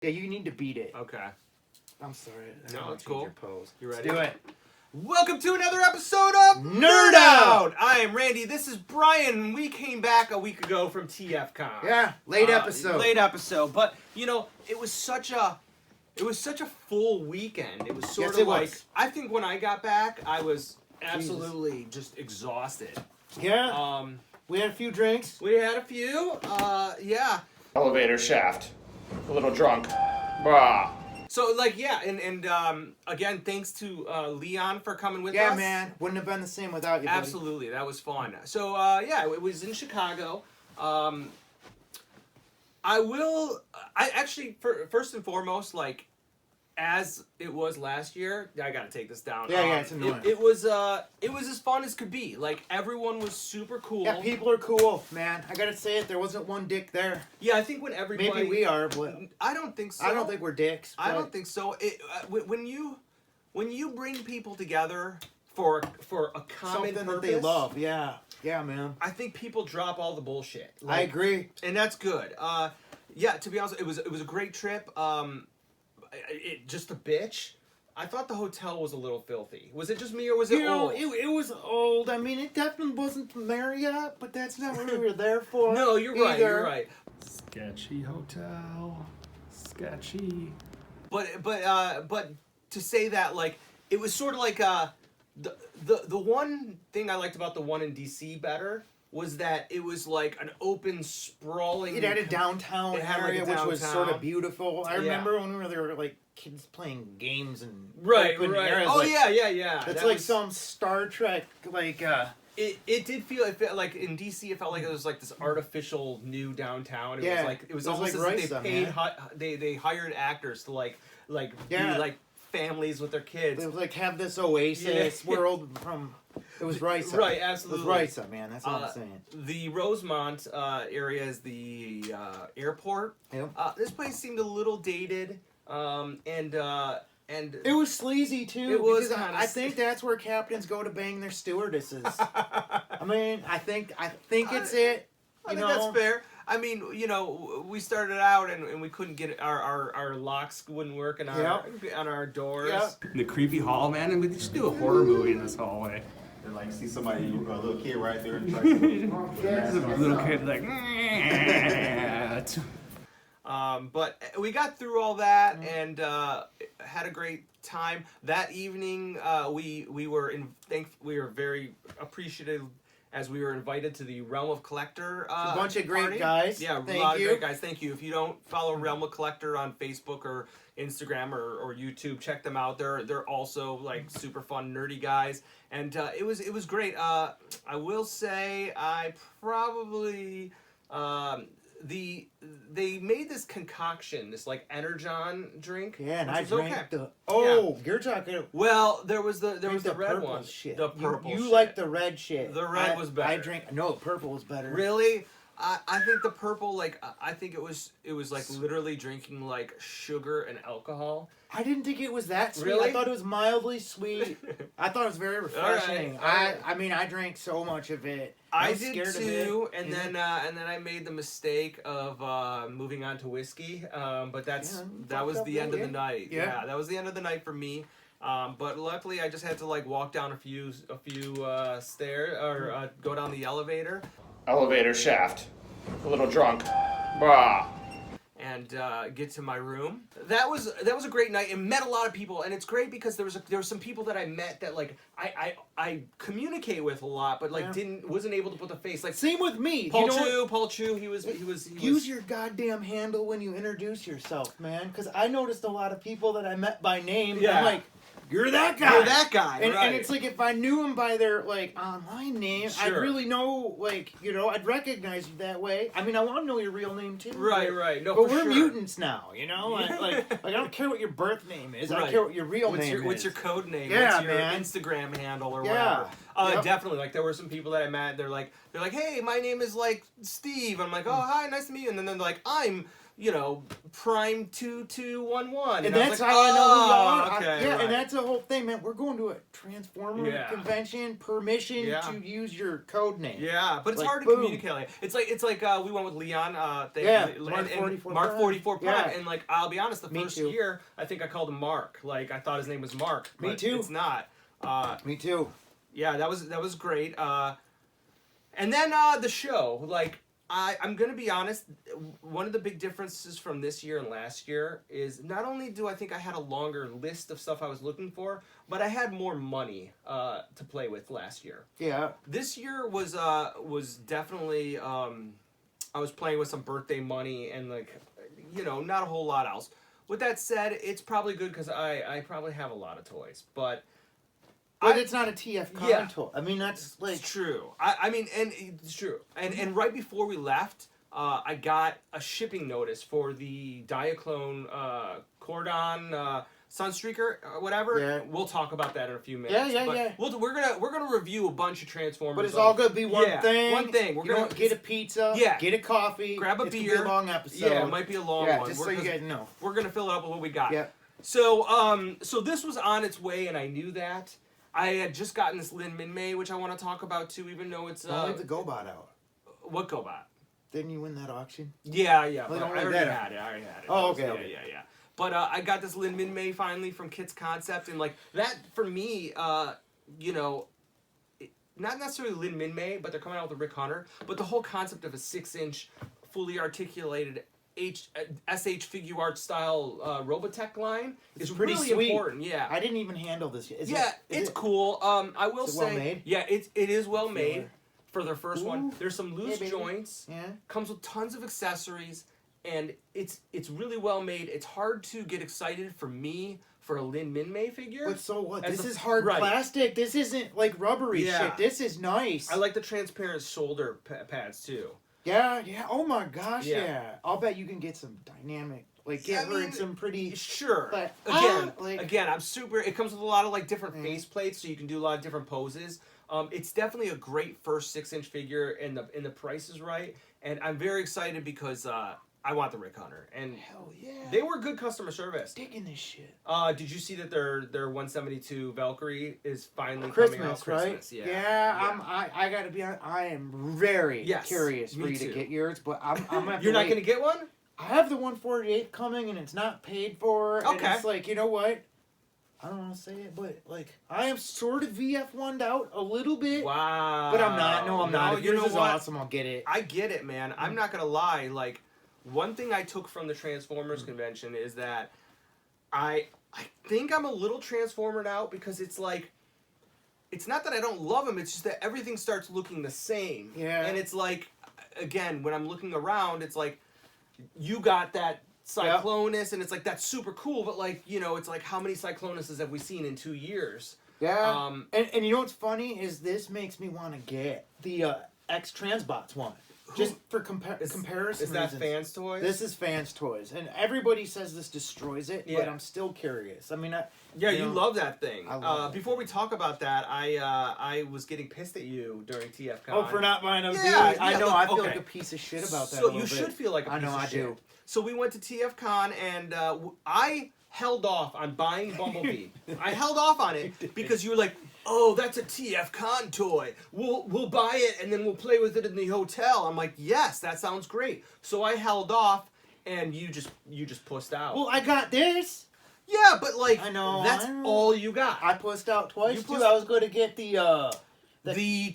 Yeah, you need to beat it. Okay. I'm sorry. No, it's cool. Your pose. You ready? Let's do it. Welcome to another episode of Nerd Out! I am Randy. This is Brian. We came back a week ago from TFCON. Yeah, late episode. Late episode, but you know, it was such a full weekend. It was sort of like I think when I got back, I was absolutely just exhausted. Yeah. We had a few drinks. We had a few. Yeah. Elevator shaft. A little drunk. Bah. So like yeah, and again, thanks to Leon for coming with us. Yeah, man, wouldn't have been the same without you. Buddy. Absolutely, that was fun. So yeah, it was in Chicago. I actually first and foremost, like as it was last year, I gotta take this down. Yeah, it's annoying. It was as fun as could be. Like everyone was super cool. Yeah, people are cool, man. I gotta say it. There wasn't one dick there. Yeah, I think when everybody. Maybe we are, but I don't think so. I don't think we're dicks. I don't think so. When you bring people together for a common something purpose, that they love. Yeah, man. I think people drop all the bullshit. Like, I agree, and that's good. Yeah, to be honest, it was a great trip. It just a bitch. I thought the hotel was a little filthy. Was it just me or was it old? It was old. I mean, it definitely wasn't Marriott, but that's not what we were there for. No, you're right. You're right. Sketchy hotel. Sketchy. But to say that, like, it was sort of like the one thing I liked about the one in DC better was that it was like an open, sprawling. It had a downtown area, which was sort of beautiful. I remember when we were there, like kids playing games and open areas. Oh like, yeah. It's like some Star Trek, like. It did feel. It felt like in DC. It felt like it was like this artificial new downtown. It was almost like as if they paid. They hired actors to be like families with their kids. They would like have this oasis world from. It was Risa. Right, absolutely. It was Risa, man. That's all I'm saying. The Rosemont area is the airport. Yep. This place seemed a little dated, and it was sleazy too. It was. I think that's where captains go to bang their stewardesses. I mean, I think it's it. I think that's fair. I mean, you know, we started out and we couldn't get our locks wouldn't work on our doors. Yep. The creepy hall, man, and we just do a horror movie in this hallway. And like see somebody, a little kid right there. There's a little kid like. But we got through all that and had a great time. That evening, we were very appreciative as we were invited to the Realm of Collector a bunch of great party. guys. Yeah, a lot of great guys. Thank you. If you don't follow Realm of Collector on Facebook or Instagram or YouTube, check them out. They're also like super fun, nerdy guys. And it was great. I will say I probably they made this concoction, this like Energon drink. Yeah, and I drank okay. you're talking. Well, there was the red one. Shit. The purple. You like the red shit. The red was better. I drank. No, purple was better. Really? I think the purple, like, I think it was like literally drinking like sugar and alcohol. I didn't think it was that sweet. Really? I thought it was mildly sweet. I thought it was very refreshing. All right. I mean, I drank so much of it. I did too, and then I made the mistake of moving on to whiskey. But that was the end of the night. Yeah, that was the end of the night for me. But luckily, I just had to like walk down a few stairs or go down the elevator. Elevator shaft. A little drunk. Bah. And get to my room. That was a great night and met a lot of people. And it's great because there was some people that I met that like I communicate with a lot, but like wasn't able to put the face. Like same with me. Paul Chu. He was. Use your goddamn handle when you introduce yourself, man. Because I noticed a lot of people that I met by name. Yeah. I'm like, you're that guy. You're that guy. And it's like if I knew him by their like online name, I'd really know, like, you know, I'd recognize you that way. I mean, I want to know your real name too. Right. No, but we're mutants now, you know. Like I don't care what your birth name is. I care what your real name is. What's your code name? Yeah, what's your man. Instagram handle or whatever. Definitely. Like there were some people that I met. They're like, hey, my name is like Steve. I'm like, oh, hi, nice to meet you. And then they're like, I'm Prime 2211. And that's I was like, how I know who you are. Okay, yeah, right. and that's the whole thing, man. We're going to a Transformer convention, permission to use your code name. Yeah, but it's like, hard to boom. communicate. It's like we went with Leon. Mark 44 Prime, Yeah. and like I'll be honest, the Me first too. year I think I called him Mark. Like I thought his name was Mark. Me But too. It's not. Me too. Yeah, that was great. And then the show, like I'm gonna be honest, one of the big differences from this year and last year is not only do I think I had a longer list of stuff I was looking for, but I had more money to play with last year. Yeah. This year was definitely I was playing with some birthday money and not a whole lot else. With that said, it's probably good because I probably have a lot of toys, but it's not a TFCON toy. I mean, that's like... It's true. I mean, and it's true. And right before we left, I got a shipping notice for the Diaclone Cordon Sunstreaker or whatever. Yeah. We'll talk about that in a few minutes. Yeah. We're gonna review a bunch of Transformers. But it's all gonna be one thing. One thing. We're gonna get a pizza. Yeah. Get a coffee. Grab a it's beer. Gonna be a long episode. Yeah, it might be a long one. Just so you guys know. We're gonna fill it up with what we got. Yeah. So this was on its way, and I knew that. I had just gotten this Lynn Minmei, which I want to talk about too, even though it's Leave the GoBot out. What GoBot? Didn't you win that auction? Yeah. Well, But don't I leave already that had it. Oh, okay. Yeah. But I got this Lynn Minmei finally from Kitzconcept, and like that for me, not necessarily Lynn Minmei, but they're coming out with a Rick Hunter. But the whole concept of a 6-inch, fully articulated SH Figure Art style Robotech line is pretty really sweet. important. Yeah. I didn't even handle this yet. It's cool. I will is it say, well made? yeah, it is well made Filler. for their first one. Ooh. There's some loose Hey, baby. joints. Yeah. Comes with tons of accessories, and it's really well made. It's hard to get excited for me for a Lynn Minmei figure. But so what? As This a- is hard right. plastic. This isn't like rubbery Yeah. shit. This is nice. I like the transparent shoulder pads too. Yeah. Oh my gosh, Yeah. yeah. I'll bet you can get some dynamic, like Yeah, get her in some pretty... Sure. But, Again, I'm super. It comes with a lot of like different face plates, so you can do a lot of different poses. It's definitely a great first 6-inch figure, and the price is right. And I'm very excited because I want the Rick Hunter, and Hell yeah. they were good customer service. Digging this shit. Did you see that their 172 Valkyrie is finally Christmas, coming out? right? Christmas, yeah. Yeah. I gotta be honest. I am very Yes, curious for me you to too. get yours, but I'm gonna have You're to not wait. gonna get one? I have the 148 coming, and it's not paid for. And Okay. it's like, you know what? I don't want to say it, but like I am sort of VF1'd out a little bit. Wow. But I'm not. No, I'm not. If you yours know is what? awesome, I'll get it. I get it, man. I'm not gonna lie. Like, one thing I took from the Transformers convention is that I think I'm a little Transformered out because it's like, it's not that I don't love them. It's just that everything starts looking the same. Yeah. And it's like, again, when I'm looking around, it's like, you got that Cyclonus, and it's like, that's super cool. But like, it's like, how many Cyclonuses have we seen in 2 years? Yeah. And you know what's funny is this makes me want to get the X Transbots one. Just for comparison Is that reasons. Fanstoys? This is Fanstoys, and everybody says this destroys it, but Yeah. I'm still curious. I mean, you love that thing. I love that before we talk about that, I was getting pissed at you during TFCON. Oh, for not buying a Yeah, I know. look, I feel okay. like a piece of shit about that. So a little you should bit. feel like a piece I know. of I shit. do. So we went to TFCON, and I held off on buying Bumblebee. I held off on it because you were like, "Oh, that's a TFCON toy. We'll buy it and then we'll play with it in the hotel." I'm like, "Yes, that sounds great." So I held off, and you just pussed out. Well, I got this. yeah, but like, I know, that's I know. all you got. I pussed out twice You too. pussed- I was going to get the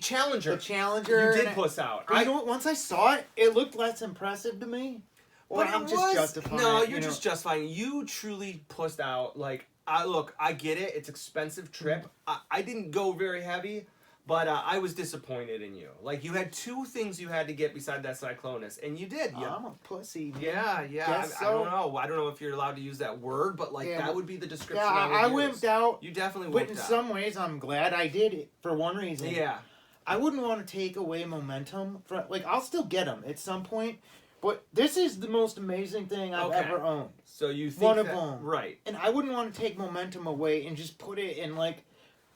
Challenger. the Challenger. You did and puss out. But you know what? Once I saw it, it looked less impressive to me. Or But I'm it just was, justifying. No, it, you're just justifying. You truly pussed out. Like, I get it. It's expensive trip. I didn't go very heavy, but I was disappointed in you. Like, you had 2 things you had to get beside that Cyclonus, and you did. I'm a pussy. Man. Yeah. Guess I so. don't know. I don't know if you're allowed to use that word, but like Yeah, that but- would be the description. Yeah, I would use. wimped out. You definitely But wimped in out. some ways, I'm glad I did it for one reason. Yeah. I wouldn't want to take away momentum from. Like, I'll still get them at some point. But this is the most amazing thing I've Okay. ever owned. So you think One of that, them. right? And I wouldn't want to take momentum away and just put it in, like,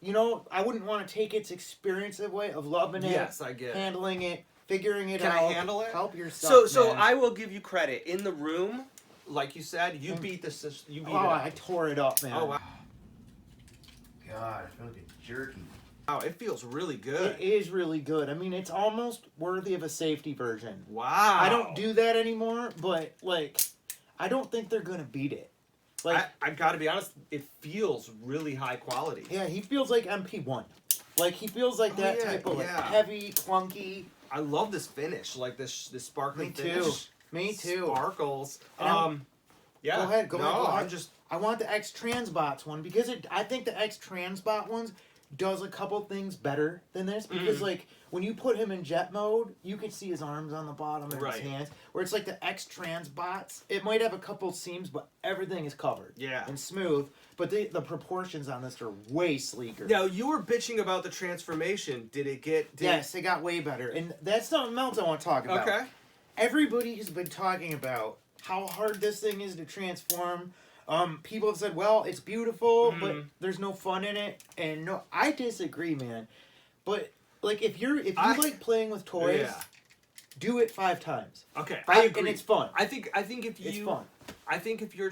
I wouldn't want to take its experience away of loving it, Yes, I get it. handling it. figuring it out. Can I handle it? Help yourself. So man. I will give you credit. In the room, like you said, you beat this. You beat it up. I tore it up, man. Oh wow. God, I feel like a jerky. Wow, it feels really good. It is really good. I mean, it's almost worthy of a safety version. Wow. I don't do that anymore, but like, I don't think they're gonna beat it. Like, I gotta be honest, it feels really high quality. yeah, he feels like MP1. Like he feels like that type of like heavy, clunky. I love this finish, like this sparkling Me too. finish. Me too. Sparkles. Yeah. Go ahead. Go ahead. I'm I want the X Transbots one because I think the X Transbot ones does a couple things better than this because like when you put him in jet mode, you can see his arms on the bottom and his hands. Where it's like the X Transbots, it might have a couple seams, but everything is covered. Yeah. And smooth. But the proportions on this are way sleeker. Now you were bitching about the transformation. Did it get? Yes, it got way better, and that's something else I want to talk about. Okay. Everybody has been talking about how hard this thing is to transform. People have said, well, it's beautiful, but there's no fun in it. And no, I disagree, man. But like, if you like playing with toys, do it 5 times. Okay, I agree. And it's fun. I think if you, it's fun. I think if you're a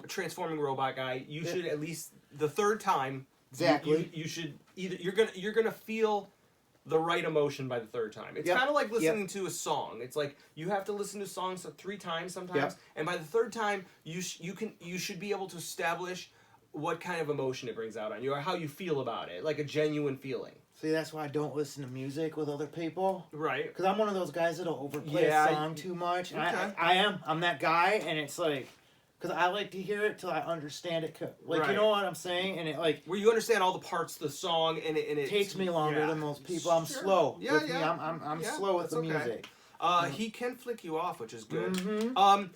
transforming robot guy, you should at least the 3rd time. Exactly. You should either you're gonna feel the right emotion by the 3rd time. It's kind of like listening to a song. It's like you have to listen to songs 3 times sometimes, and by the 3rd time you should be able to establish what kind of emotion it brings out on you or how you feel about it, like a genuine feeling. See, that's why I don't listen to music with other people. Right. Because I'm one of those guys that'll overplay a song too much. Okay. I'm that guy, and it's like, because I like to hear it till I understand it. Like, you know what I'm saying? And it like... Where you understand all the parts of the song, and it takes me longer than most people. I'm slow. Yeah, with me. I'm slow with the music. He can flick you off, which is good. Mm-hmm.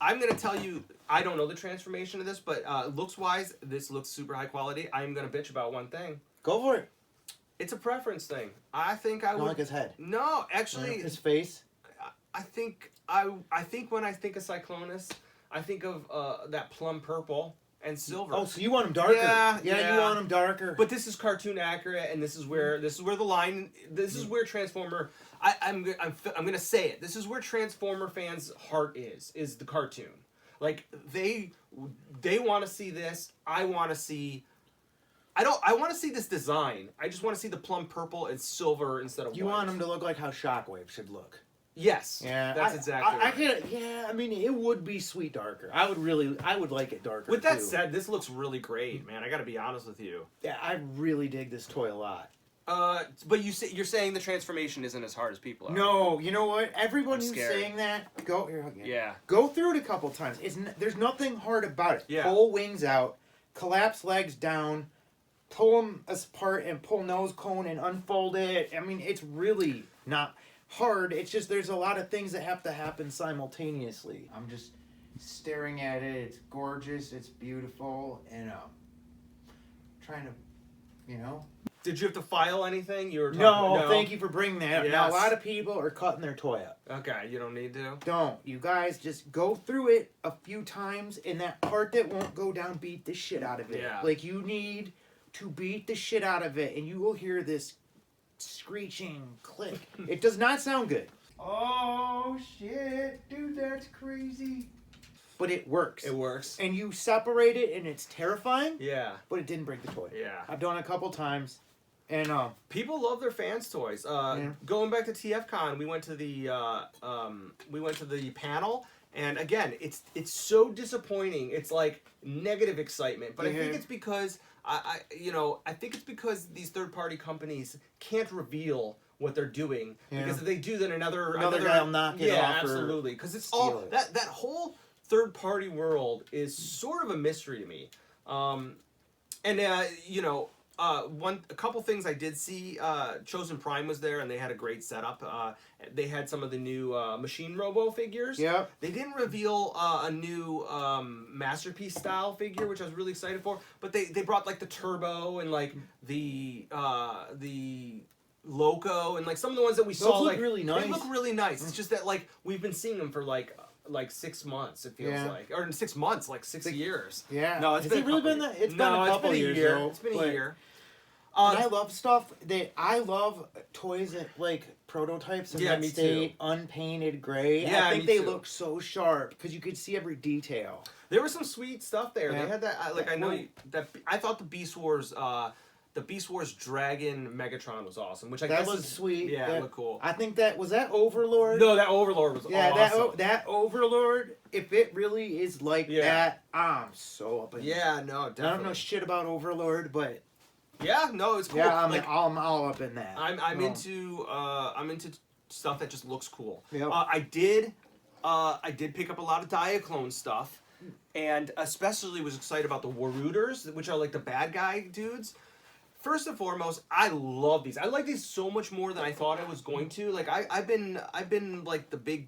I'm going to tell you, I don't know the transformation of this, but looks-wise, this looks super high quality. I'm going to bitch about one thing. Go for it. It's a preference thing. I think I would... like his head. No, actually... His face? I think when I think of Cyclonus, I think of that plum purple and silver. Oh, so you want him darker? Yeah, you want him darker. But this is cartoon accurate, and this is where the line. This is where Transformer. I'm gonna say it. This is where Transformer fans' heart is the cartoon. Like they want to see this. I want to see. I want to see this design. I just want to see the plum purple and silver instead of white. You want him to look like how Shockwave should look. Yes. Yeah. That's exactly right. I get it. Yeah, I mean, it would be sweet darker. I would like it darker. With that said, this looks really great, man. I got to be honest with you. Yeah, I really dig this toy a lot. But you're saying the transformation isn't as hard as people are. No, you know what? Everyone who's saying that, go here again. Yeah. Go through it a couple times. There's nothing hard about it. Yeah. Pull wings out, collapse legs down, pull them apart, and pull nose cone and unfold it. I mean, it's really not hard. It's just there's a lot of things that have to happen simultaneously. I'm just staring at it. It's gorgeous. It's beautiful, and trying to, you know. Did you have to file anything? You were no. Thank you for bringing that up. Yes. Now, a lot of people are cutting their toy up. Okay, you don't need to. Don't. You guys just go through it a few times, and that part that won't go down, beat the shit out of it. Yeah. Like, you need to beat the shit out of it, and you will hear this screeching click. It does not sound good. Oh, shit. Dude, that's crazy. But it works. It works. And you separate it, and it's terrifying. Yeah. But it didn't break the toy. Yeah. I've done it a couple times. And people love their fans toys. Going back to TFCON, we went to the panel, and again, it's so disappointing. It's like negative excitement, but I think it's because I think it's because these third-party companies can't reveal what they're doing, because if they do, then another guy will knock it off. Yeah, absolutely, because it's all that whole third-party world is sort of a mystery to me. A couple things I did see. Chosen Prime was there, and they had a great setup. They had some of the new Machine Robo figures. Yeah. They didn't reveal a new Masterpiece style figure, which I was really excited for. But they brought like the Turbo and like the Loco and like some of the ones that we saw. Those look like really nice. They look really nice. It's just that like we've been seeing them for like 6 months. It feels like, or in 6 months, like 6 years. Yeah. No, it's been really been that. It's been a couple years. It's been a year. And I love stuff I love toys that like prototypes in that state, unpainted gray. Yeah, I think they look so sharp because you could see every detail. There was some sweet stuff there. Yeah. They had that I thought the Beast Wars Dragon Megatron was awesome, which I guess was is sweet. Yeah, it looked cool. I think that was that Overlord. No, that Overlord was awesome. that Overlord. If it really is like that, I'm so up in Yeah, no, definitely. I don't know shit about Overlord, but yeah, no, it's cool. yeah, I'm all up in that. I'm into stuff that just looks cool. Yep. I did pick up a lot of Diaclone stuff, and especially was excited about the Waruders, which are like the bad guy dudes. First and foremost, I love these. I like these so much more than I thought I was going to. Like I've been like the big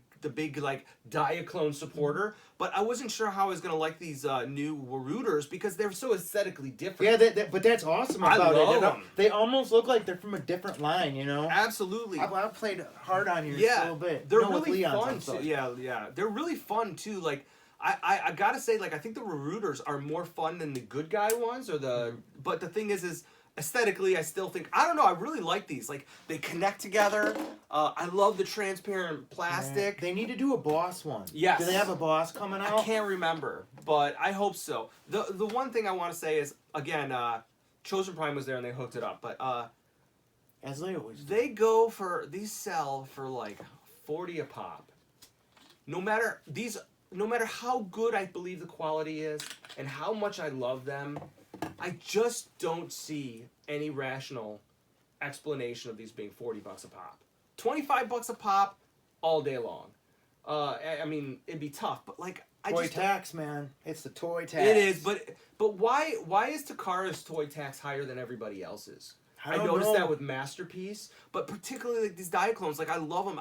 like Diaclone supporter, but I wasn't sure how I was gonna like these new Waruders because they're so aesthetically different. Yeah, but that's awesome about love it. them. They almost look like they're from a different line, you know. Absolutely. I played hard on yours a little bit. They're with really Leon's fun too. Yeah. They're really fun too. Like I gotta say, like I think the Waruders are more fun than the good guy ones or the. But the thing is aesthetically, I still think I don't know. I really like these. Like they connect together. I love the transparent plastic. They need to do a boss one. Yes. Do they have a boss coming out? I can't remember, but I hope so. The one thing I want to say is again, Chosen Prime was there and they hooked it up, but as they always do. these sell for like 40 a pop. No matter how good I believe the quality is and how much I love them, I just don't see any rational explanation of these being 40 bucks a pop. 25 bucks a pop all day long. I mean, it'd be tough, but like toy tax, man. It's the toy tax. It is, but why is Takara's toy tax higher than everybody else's? I noticed that with Masterpiece, but particularly like these Diaclones, like I love them.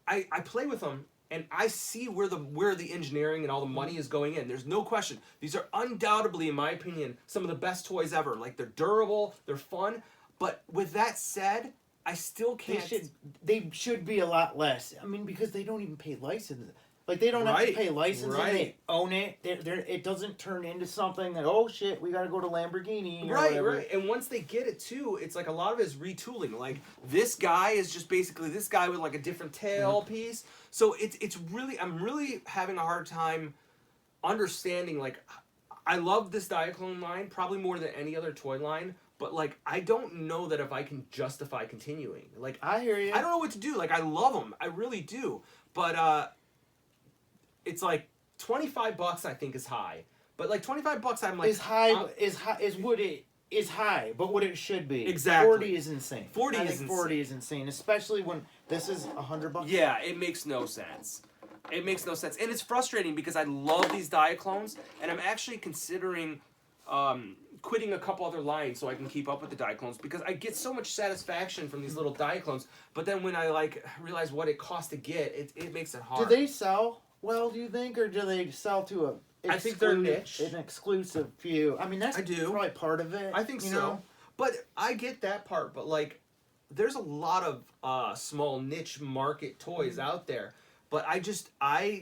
I play with them and I see where the engineering and all the money is going in. There's no question. These are undoubtedly, in my opinion, some of the best toys ever. Like they're durable, they're fun. But with that said, I still can't. They should be a lot less. I mean, because they don't even pay license. Like they don't have to pay license. And they own it. It doesn't turn into something that we gotta go to Lamborghini. Or whatever. Right. And once they get it too, it's like a lot of it is retooling. Like this guy is just basically this guy with like a different tail piece. So it's really I'm really having a hard time understanding. Like I love this Diaclone line probably more than any other toy line. But, like, I don't know that if I can justify continuing. Like, I hear you. I don't know what to do. Like, I love them. I really do. But, it's like, 25 bucks I think is high. But, like, 25 bucks I'm like... is what it is high, but what it should be. Exactly. 40 is insane. 40 is insane, especially when this is $100. Yeah, it makes no sense. It makes no sense. And it's frustrating because I love these Diaclones, and I'm actually considering... quitting a couple other lines so I can keep up with the Diaclones because I get so much satisfaction from these little Diaclones, but then when I like realize what it costs to get, it makes it hard. Do they sell well, do you think, or do they sell to a I think they're niche. An exclusive few. I mean, that's probably part of it. I think so. Know? But I get that part, but like there's a lot of small niche market toys out there, but I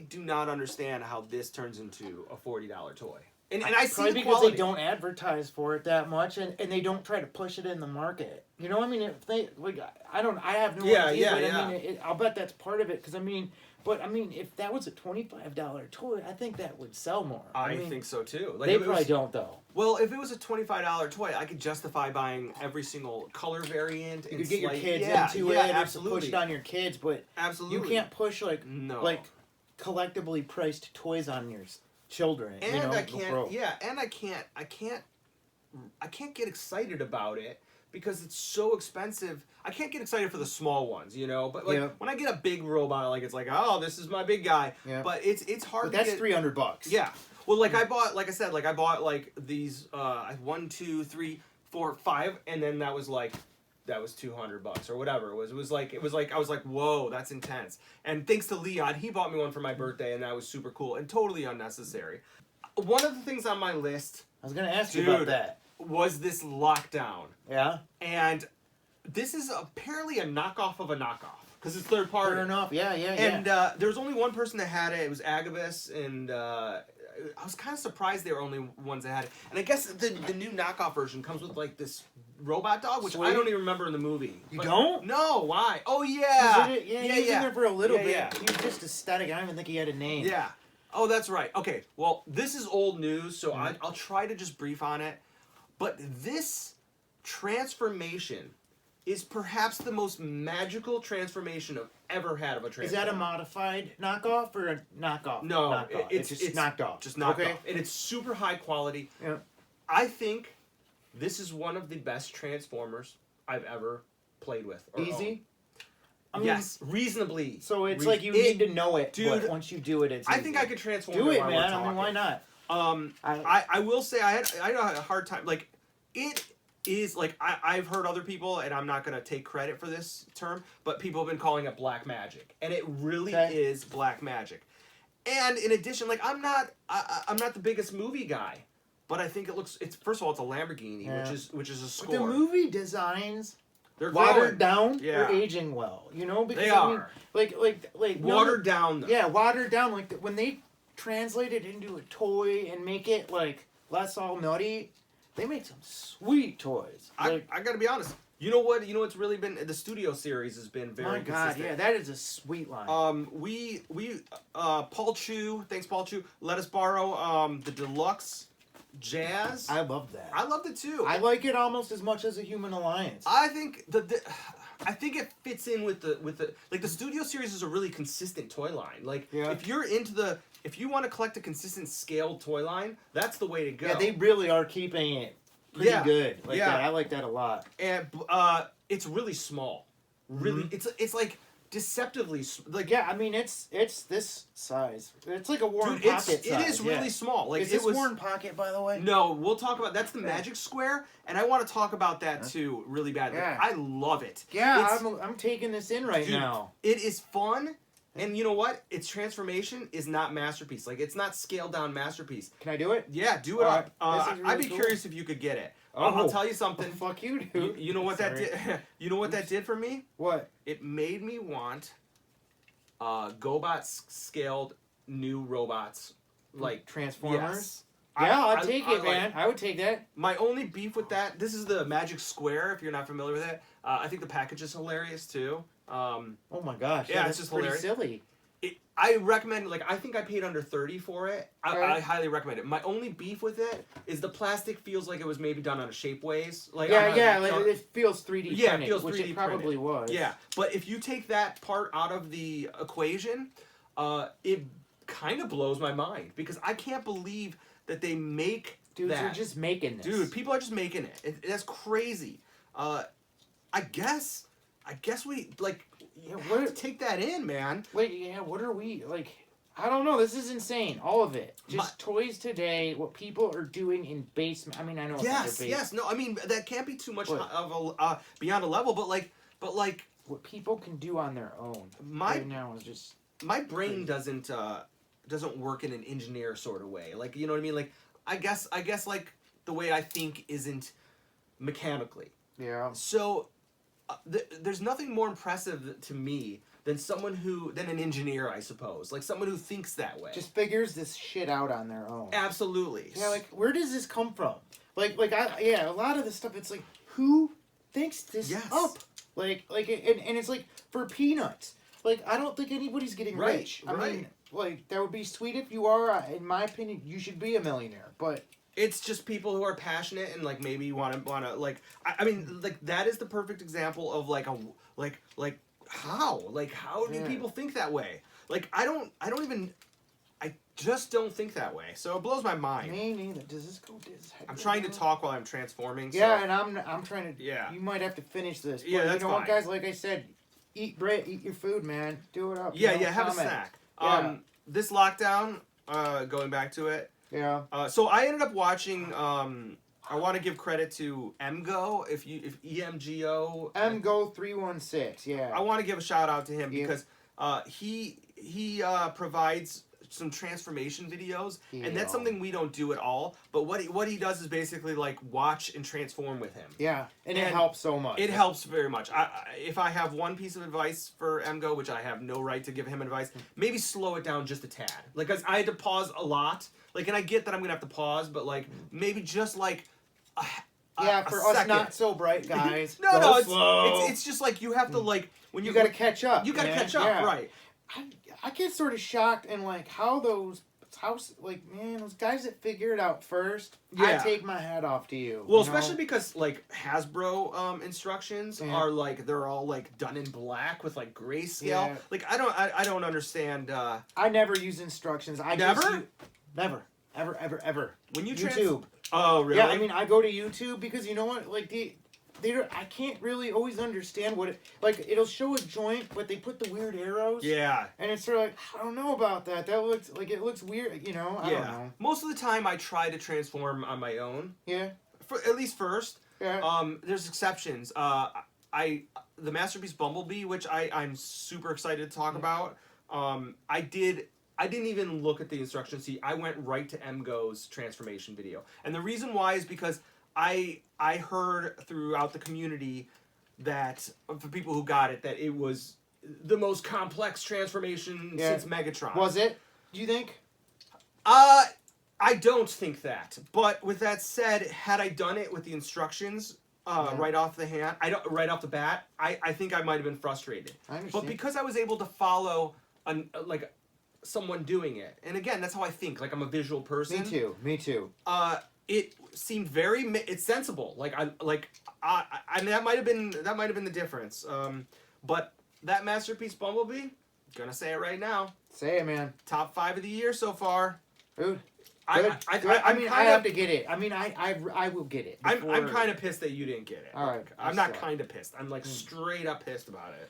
do not understand how this turns into a $40 toy. And I see probably the because quality. they don't advertise for it that much, and they don't try to push it in the market. You know, I mean, if they like, I have no idea. But I mean, I'll bet that's part of it. Because I mean, if that was a $25 toy, I think that would sell more. I think so too. Like they probably don't though. Well, if it was a $25 toy, I could justify buying every single color variant. You could get your kids into it, absolutely. Push it on your kids, but absolutely, you can't push like collectively priced toys on yours. Children, and you know, I can't get excited about it because it's so expensive. I can't get excited for the small ones, you know. But like when I get a big robot, like it's like, oh, this is my big guy. Yeah. But it's hard. But that's $300. Yeah. Well, like I bought like these 1, 2, 3, 4, 5, and then that was $200 or whatever it was. It was like I was like, whoa, that's intense. And thanks to Leon, he bought me one for my birthday, and that was super cool and totally unnecessary. One of the things on my list, I was gonna ask you about that, was this Lockdown. Yeah. And this is apparently a knockoff of a knockoff because it's third party. Fair enough. Yeah. And there was only one person that had it. It was Agabus, and I was kind of surprised they were only ones that had it. And I guess the new knockoff version comes with like this robot dog, which I don't even remember in the movie. You don't? No, why? Oh yeah, He was in there for a little bit. Yeah. He was just aesthetic. I don't even think he had a name. Yeah. Oh, that's right. Okay. Well, this is old news, so I'll try to just brief on it. But this transformation is perhaps the most magical transformation I've ever had of a transformer. Is that a modified knockoff or a knockoff? No, knockoff? it's just knocked off. Just knocked okay. off. And it's super high quality. Yeah. I think this is one of the best Transformers I've ever played with. Or Easy? Yes, reasonably. So it's like you need to know it, dude, but once you do it, it's I easy. think I could transform do it, while man. we're I mean, talking. why not? I will say I had a hard time. Like, it is like I've heard other people, and I'm not gonna take credit for this term, but people have been calling it black magic, and it really is black magic. And in addition, like I'm not the biggest movie guy, but I think it's first of all it's a Lamborghini, which is a score. But the movie designs. They're watered down. Yeah. They're aging well. You know, because they I are. Mean, like watered down. Though. Yeah, watered down. Like when they translate it into a toy and make it like less all nutty, they make some sweet toys. I gotta be honest. You know what's really been the studio series has been very consistent. My God, yeah, that is a sweet line. We Paul Chu, thanks Paul Chu, let us borrow the deluxe Jazz. I love that. I loved it too. I like it almost as much as a Human Alliance. I think I think it fits in with the like the studio series is a really consistent toy line. Like if you're if you want to collect a consistent scaled toy line, that's the way to go. Yeah, they really are keeping it pretty good. Like that. I like that a lot. And it's really small. Really, it's like deceptively like I mean it's this size. It's like a Warren Dude, Pocket size. It is really small. Like is this Warren Pocket, by the way? No, we'll talk about that's the Magic Square, and I want to talk about that too really badly. Yeah. I love it. Yeah, I'm taking this in right now. It is fun, and you know what? Its transformation is not masterpiece. Like it's not scaled down masterpiece. Can I do it? Yeah, do it up. Really I'd be cool. curious if you could get it. I'll tell you something. Well, fuck you, dude. You know what that did? You know what that did for me? What? It made me want GoBots scaled new robots like Transformers. Yes. Yeah, I'll take it, man. I would take that. My only beef with that, this is the Magic Square. If you're not familiar with it, I think the package is hilarious too. Oh my gosh! Yeah, it's just pretty hilarious. silly. I recommend, like, I think I paid under $30 for it. I highly recommend it. My only beef with it is the plastic feels like it was maybe done on a Shapeways. Like, like it feels 3D yeah, printed, it feels 3D which it probably printed. was. Yeah, but if you take that part out of the equation, it kind of blows my mind because I can't believe that they make Dudes that. are just making this. Dude, people are just making it. That's crazy. I guess we like. Yeah, have to take that in, man. Wait, what are we like? I don't know. This is insane. All of it. Just toys today. What people are doing in basement. I mean, I know. Yes. No, I mean that can't be too much of a beyond a level, but like what people can do on their own. Right now is just my brain doesn't work in an engineer sort of way. Like you know what I mean? Like I guess like the way I think isn't mechanically. Yeah. So. There's nothing more impressive to me than an engineer, I suppose. Like someone who thinks that way. Just figures this shit out on their own. Absolutely. Yeah, like where does this come from? A lot of this stuff. It's like who thinks this up? And it's like for peanuts. Like I don't think anybody's getting rich. I mean, like that would be sweet if you are. In my opinion, you should be a millionaire. But it's just people who are passionate and like maybe want to like I mean like that is the perfect example of how do people think that way? Like I just don't think that way. So it blows my mind. Me neither. Does this go? I'm trying to talk while I'm transforming. So. Yeah, and I'm trying to. Yeah. You might have to finish this. But yeah, that's you know fine. what, guys? Like I said, eat bread, eat your food, man. Do it up. Yeah, have a snack. Yeah. This lockdown, going back to it. Yeah. So I ended up watching. I want to give credit to MGO. If EMGO. MGO 316. Yeah. I want to give a shout out to him because he provides some transformation videos, Yeah. and that's something we don't do at all. But what he does is basically like watch and transform with him. Yeah, and it helps so much. It helps very much. If I have one piece of advice for MGO, which I have no right to give him advice, maybe slow it down just a tad. Like, 'cause I had to pause a lot. Like, and I get that I'm gonna have to pause, but like maybe just like. For us not so bright guys. no, slow. it's just like you have to like when you got to catch up. You got to man. catch up, right? I get sort of shocked in like how those guys that figure it out first. Yeah. I take my hat off to you. Well, you especially know? because like Hasbro instructions are like they're all like done in black with like grayscale. Yeah. Like I don't understand. I never use instructions. Never? Never. Ever. When you YouTube. Oh, really? Yeah, I mean, I go to YouTube because you know what? Like I can't really always understand what it like. It'll show a joint, but they put the weird arrows. Yeah. And it's sort of like I don't know about that. That looks like it looks weird. You know. I don't know. Most of the time, I try to transform on my own. Yeah. For at least first. Yeah. There's exceptions. The Masterpiece Bumblebee, which I'm super excited to talk about. I didn't even look at the instruction sheet. I went right to MGO's transformation video. And the reason why is because I heard throughout the community that, for people who got it, that it was the most complex transformation since Megatron. Was it? Do you think? I don't think that. But with that said, had I done it with the instructions right off the bat, I think I might have been frustrated. I understand. But because I was able to follow someone doing it, and again, that's how I think. Like, I'm a visual person. Me too. It seemed it's sensible. I mean, that might have been the difference. But that Masterpiece Bumblebee, gonna say it right now. Say it, man. Top 5 of the year so far. Dude. I have to get it. I mean, I will get it. I'm kind of pissed that you didn't get it. All right. I'm not kind of pissed. I'm like straight up pissed about it.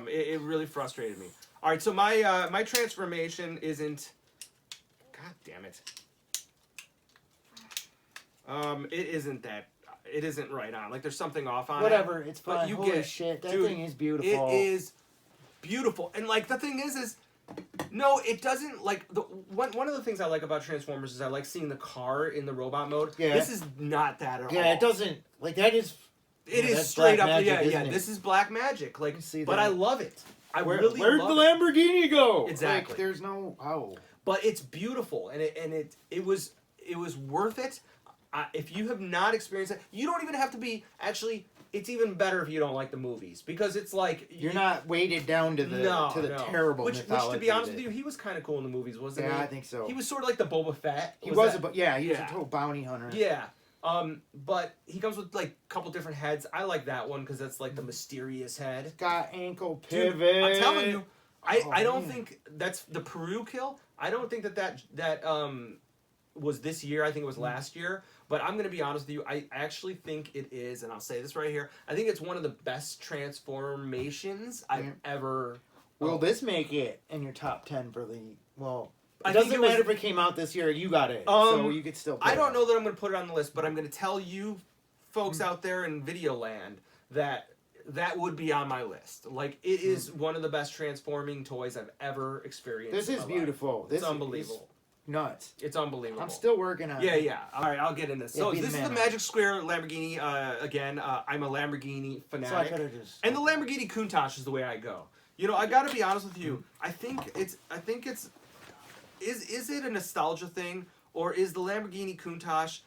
It really frustrated me. All right, so my transformation isn't. God damn it. It isn't that. It isn't right on. Like, there's something off on it. Whatever, it's fine. But you Holy get shit, that dude, thing is beautiful. It is beautiful, and like the thing is no, it doesn't. Like one of the things I like about Transformers is I like seeing the car in the robot mode. Yeah. This is not that at all. Yeah, it doesn't like that is. It is that's straight black up. magic, Yeah. isn't it? This is black magic. Like, see but that. I love it. Where'd love the it. Lamborghini go? Exactly. Like, there's no But it's beautiful, and it was worth it. If you have not experienced it, you don't even have to be actually. It's even better if you don't like the movies, because it's like you're not weighted down to the terrible which mythology. to be honest with you, he was kind of cool in the movies, wasn't he? Yeah, I think so. He was sort of like the Boba Fett. He was a total bounty hunter. Yeah. But he comes with like a couple different heads. I like that one because that's like the mysterious head. Got ankle Dude, pivot. I'm telling you, I don't think that's the Peru Kill. I don't think that was this year. I think it was last year. But I'm going to be honest with you. I actually think it is, and I'll say this right here. I think it's one of the best transformations I've ever. Will this make it in your top 10 for the? Well, I it think doesn't matter if it came out this year. You got it, so you could still. Play I don't know that I'm going to put it on the list, but I'm going to tell you, folks out there in video land, that would be on my list. Like, it is one of the best transforming toys I've ever experienced. This is beautiful. It's unbelievable. Nuts. It's unbelievable. I'm still working on it. Yeah. All right, I'll get in this. So this is the Magic Square Lamborghini. Again, I'm a Lamborghini fanatic. And the Lamborghini Countach is the way I go. You know, I got to be honest with you. I think it's is it a nostalgia thing, or is the Lamborghini Countach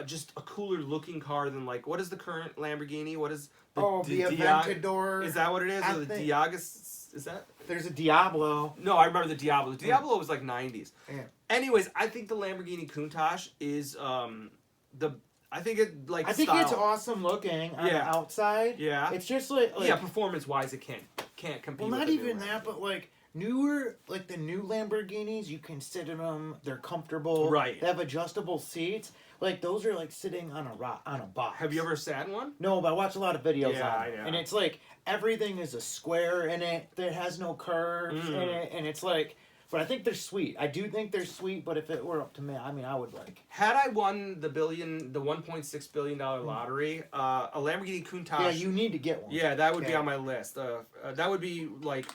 just a cooler looking car than, like, what is the current Lamborghini? What is the Aventador? Is that what it is? Or the Diagas? Is that? There's a Diablo. No, I remember the Diablo. The Diablo was like 90s. Yeah. Anyways, I think the Lamborghini Countach is I think it's awesome looking on the outside. Yeah. It's just like performance wise it can't compete. Well, not with even that, but like newer, like the new Lamborghinis, you can sit in them. They're comfortable. Right. They have adjustable seats. Like those are like sitting on a box. Have you ever sat in one? No, but I watch a lot of videos on it. I know. And it's like everything is a square in it that has no curves in it, and it's like. But I think they're sweet. I do think they're sweet. But if it were up to me, I mean, I would like. Had I won the $1.6 billion lottery, a Lamborghini Countach. Yeah, you need to get one. Yeah, that would be on my list. That would be like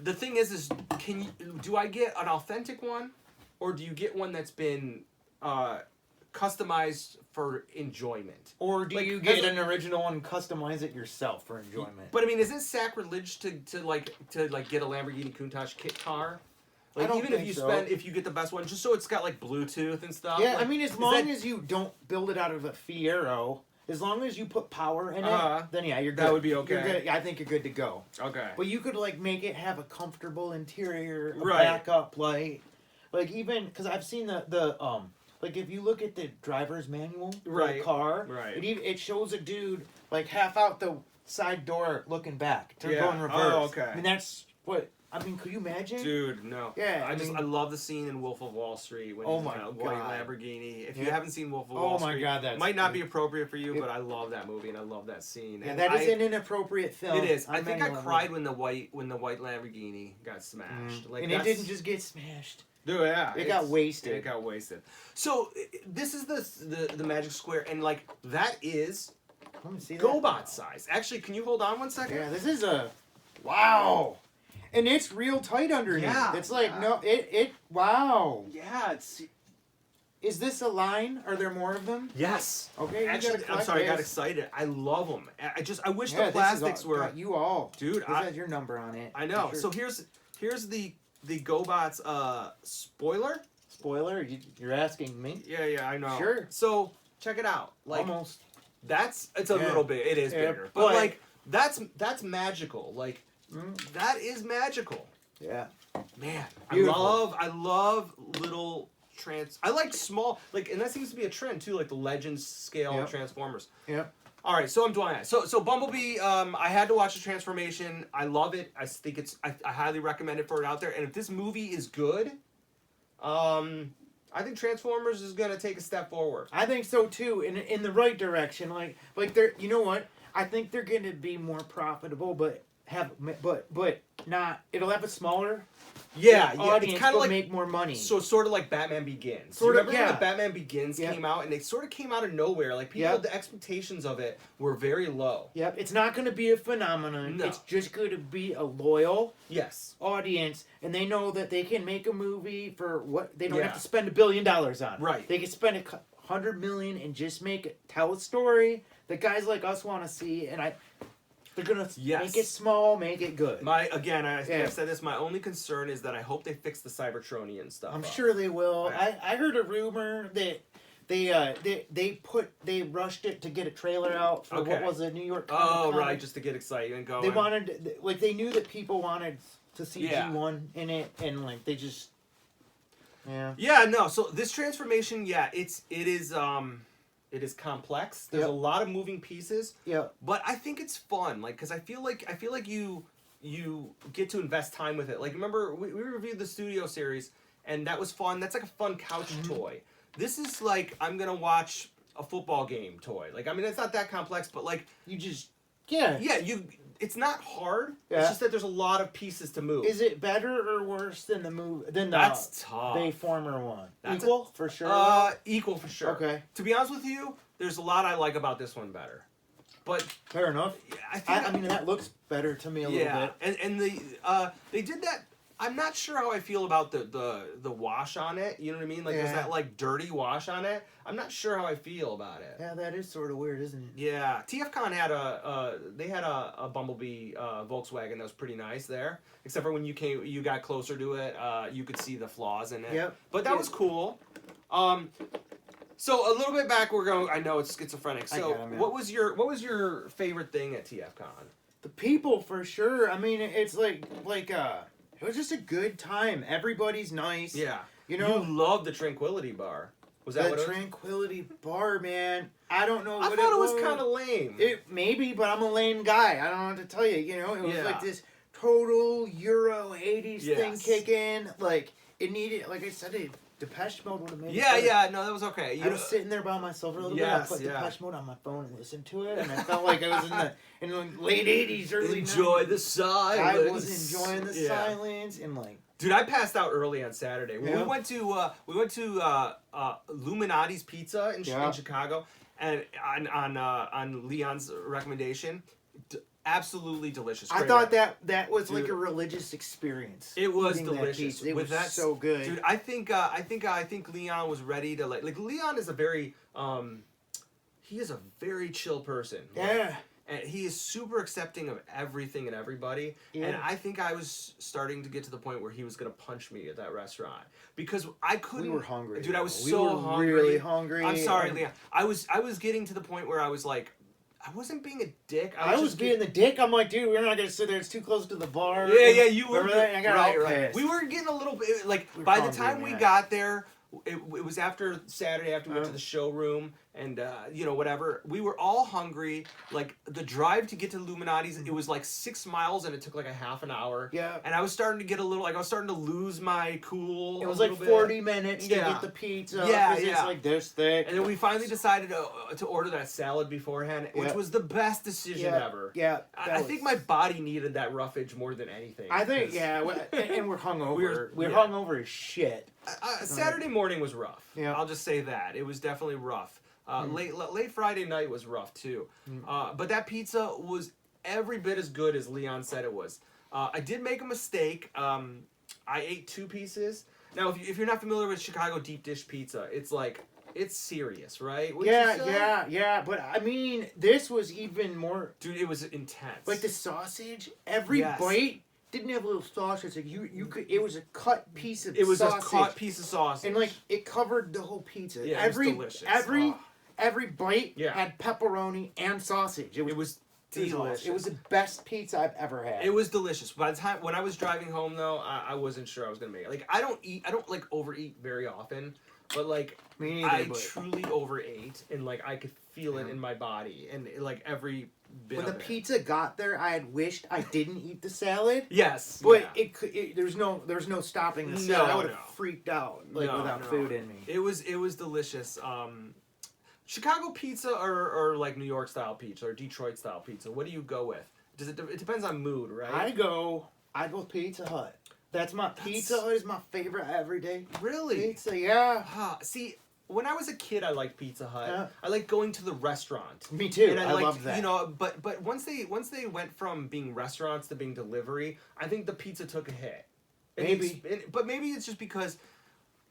the thing is do I get an authentic one, or do you get one that's been customized for enjoyment? Or do you get an original one and customize it yourself for enjoyment? But I mean, is it sacrilege to get a Lamborghini Countach kit car? Like, I don't even think if you so. if you get the best one, just so it's got like Bluetooth and stuff. Yeah, like, I mean, as long as you don't build it out of a Fiero, as long as you put power in it, then yeah, you're good. That would be okay. You're good. I think you're good to go. Okay. But you could like make it have a comfortable interior, a Right. backup light, like even because I've seen the like if you look at the driver's manual for Right. the car, Right. it shows a dude like half out the side door looking back to Yeah. go in reverse. Oh, okay. I mean that's what I mean. Could you imagine? Dude, no. Yeah, I love the scene in Wolf of Wall Street when Oh he's my in a white God. Lamborghini. If you Yeah. haven't seen Wolf of Oh Wall my Street, God, that's might not be good. appropriate for you, but I love that movie and I love that scene. Yeah, And that is an inappropriate film. It is. I think I manual cried movie. when the white Lamborghini got smashed. Like and it that's- didn't just get smashed. Dude, yeah. It got wasted. It got wasted. So this is the Magic Square, and like that is Let me see that. GoBot size. Actually, can you hold on one second? Yeah, this is a wow, and it's real tight underneath. Yeah, It's like yeah. no, it wow. Yeah, it's Is this a line? Are there more of them? yes. Okay, you Actually, gotta I'm collect sorry, I got this. excited. I love them. I wish Yeah, the this is plastics all- were. got you all, Dude, This I- has your number on it. I know. For So sure. here's the GoBots spoiler. Spoiler, you're asking me? Yeah, I know. Sure. So check it out. Like Almost. it's a Yeah. little bit. It is Yeah, bigger, but but- like that's magical. Like that is magical. Yeah. Man, Beautiful. I love little I like small, like, and that seems to be a trend too, like the Legends scale Yep. Transformers. Yep. All right, so I'm doing that. So Bumblebee, I had to watch the transformation. I love it. I think I highly recommend it for it out there. And if this movie is good, I think Transformers is gonna take a step forward. I think so too, in the right direction. Like they're, you know what? I think they're going to be more profitable, but not. It'll have a smaller audience, it's kind but of like make more money. So sort of like Batman Begins. Sort You of, remember when yeah. the Batman Begins Yeah. came out, and it sort of came out of nowhere. Like people, Yeah. the expectations of it were very low. Yep, it's not going to be a phenomenon. No. It's just going to be a loyal Yes. audience, and they know that they can make a movie for what they don't Yeah. have to spend $1 billion on. Right. They can spend $100 million and just tell a story that guys like us want to see, and they're gonna Yes. make it small, make it good. I Yeah. said this. My only concern is that I hope they fix the Cybertronian stuff. I'm up. sure they will. Right. I heard a rumor that they rushed it to get a trailer out for Okay. what was it, New York Oh Comic-Con. right, just to get excited and go. They wanted, like, they knew that people wanted to see Yeah. G1 in it, and like they just, yeah. Yeah, no. So this transformation, it is complex. There's Yep. a lot of moving pieces. Yeah. But I think it's fun, like, because I feel like you get to invest time with it. Like, remember we reviewed the Studio series, and that was fun. That's like a fun couch toy. This is like I'm gonna watch a football game toy. Like, I mean, it's not that complex, but like You just, yeah. it's not hard. Yeah. It's just that there's a lot of pieces to move. Is it better or worse than the That's tough. the former one? That's Equal for sure. Equal for sure. Okay. To be honest with you, there's a lot I like about this one better. But Fair enough. I think I mean, that looks better to me a little bit. and they did that. I'm not sure how I feel about the wash on it. You know what I mean? Like there's Yeah. that like dirty wash on it. I'm not sure how I feel about it. Yeah, that is sort of weird, isn't it? Yeah, TFCON had a Bumblebee Volkswagen that was pretty nice there. Except for when you got closer to it, you could see the flaws in it. Yep. But that was cool. So a little bit back, we're going. I know it's schizophrenic. So got it, man. what was your favorite thing at TFCon? The people, for sure. I mean, it's like it was just a good time. Everybody's nice. Yeah. You know, you love the Tranquility Bar. Was that the what it was? Tranquility Bar, man. I don't know I what thought it was. was kind of lame. It maybe, but I'm a lame guy. I don't know what to tell you. You know, it was Yeah. like this total Euro 80s thing Yes. kicking. Like it needed, like I said, Depeche Mode would have made it Yeah, better. yeah, no, that was okay. I was sitting there by myself for a little bit. Yes, I put yeah. Depeche Mode on my phone and listened to it, and I felt like I was in the late 80s, early 90s. Enjoy the silence. I was enjoying the Yeah. silence and like. Dude, I passed out early on Saturday. Yeah. We went to Illuminati's Pizza in Yeah. Chicago, and on Leon's recommendation, absolutely delicious. I Great thought wrap. that was like Dude. a religious experience. It was eating that delicious. pizza. It With was so good. dude. I think Leon was ready to like Leon is a very he is a very chill person. Yeah. And he is super accepting of everything and everybody. Yeah. And I think I was starting to get to the point where he was gonna punch me at that restaurant because I couldn't. We were hungry. Dude, I was We so were hungry. really hungry. I'm sorry, Leon. I was getting to the point where I was like, I wasn't being a dick. I was being the dick. I'm like, dude, we're not gonna sit there. It's too close to the bar. Yeah, you were. Remember that? And I got all right. pissed. We were getting a little bit like We were by the hungry, time we man. got there, it was after Saturday after we went to the showroom and whatever. We were all hungry. Like the drive to get to Illuminati's, it was like 6 miles and it took like a half an hour. Yeah. And I was starting to get a little like I was starting to lose my cool. It was a like little 40 bit. minutes to Yeah. get the pizza. Yeah, 'cause yeah. It's like this thick. And then we finally decided to order that salad beforehand, which Yeah. was the best decision Yeah. ever. Yeah. I think my body needed that roughage more than anything. I think 'cause and we're hungover. We're yeah. hungover as shit. Saturday morning was rough. Yeah. I'll just say that it was definitely rough. Late Friday night was rough too. But that pizza was every bit as good as Leon said it was. I did make a mistake. I ate 2 pieces. Now, if you're not familiar with Chicago deep dish pizza, it's serious, right? Wouldn't you say? Yeah. But I mean, this was even more. Dude, it was intense. Like the sausage, every Yes. bite didn't have a little sausage. Like you could. It was a cut piece of. It was sausage. a cut piece of sausage. And like it covered the whole pizza. Yeah, it was delicious. Every bite Yeah. had pepperoni and sausage. it was delicious. It was the best pizza I've ever had. It was delicious. By the time when I was driving home though, I wasn't sure I was gonna make it. Like I don't like overeat very often, but like Me neither, I but- truly overate and like I could feel it in my body and like every bit when of the it. pizza got there, I had wished I didn't eat the salad. Yes, But yeah. there's no stopping the No, salad. I would have no. freaked out without No. food in me. It was delicious. Chicago pizza or like New York style pizza or Detroit style pizza. What do you go with? It depends on mood, right? I go Pizza Hut. That's my Pizza Hut is my favorite everyday really. pizza. Yeah, See, when I was a kid, I liked Pizza Hut. Yeah. I liked going to the restaurant. me too. And I liked, love that. You know, but once they went from being restaurants to being delivery, I think the pizza took a hit. And Maybe. but maybe it's just because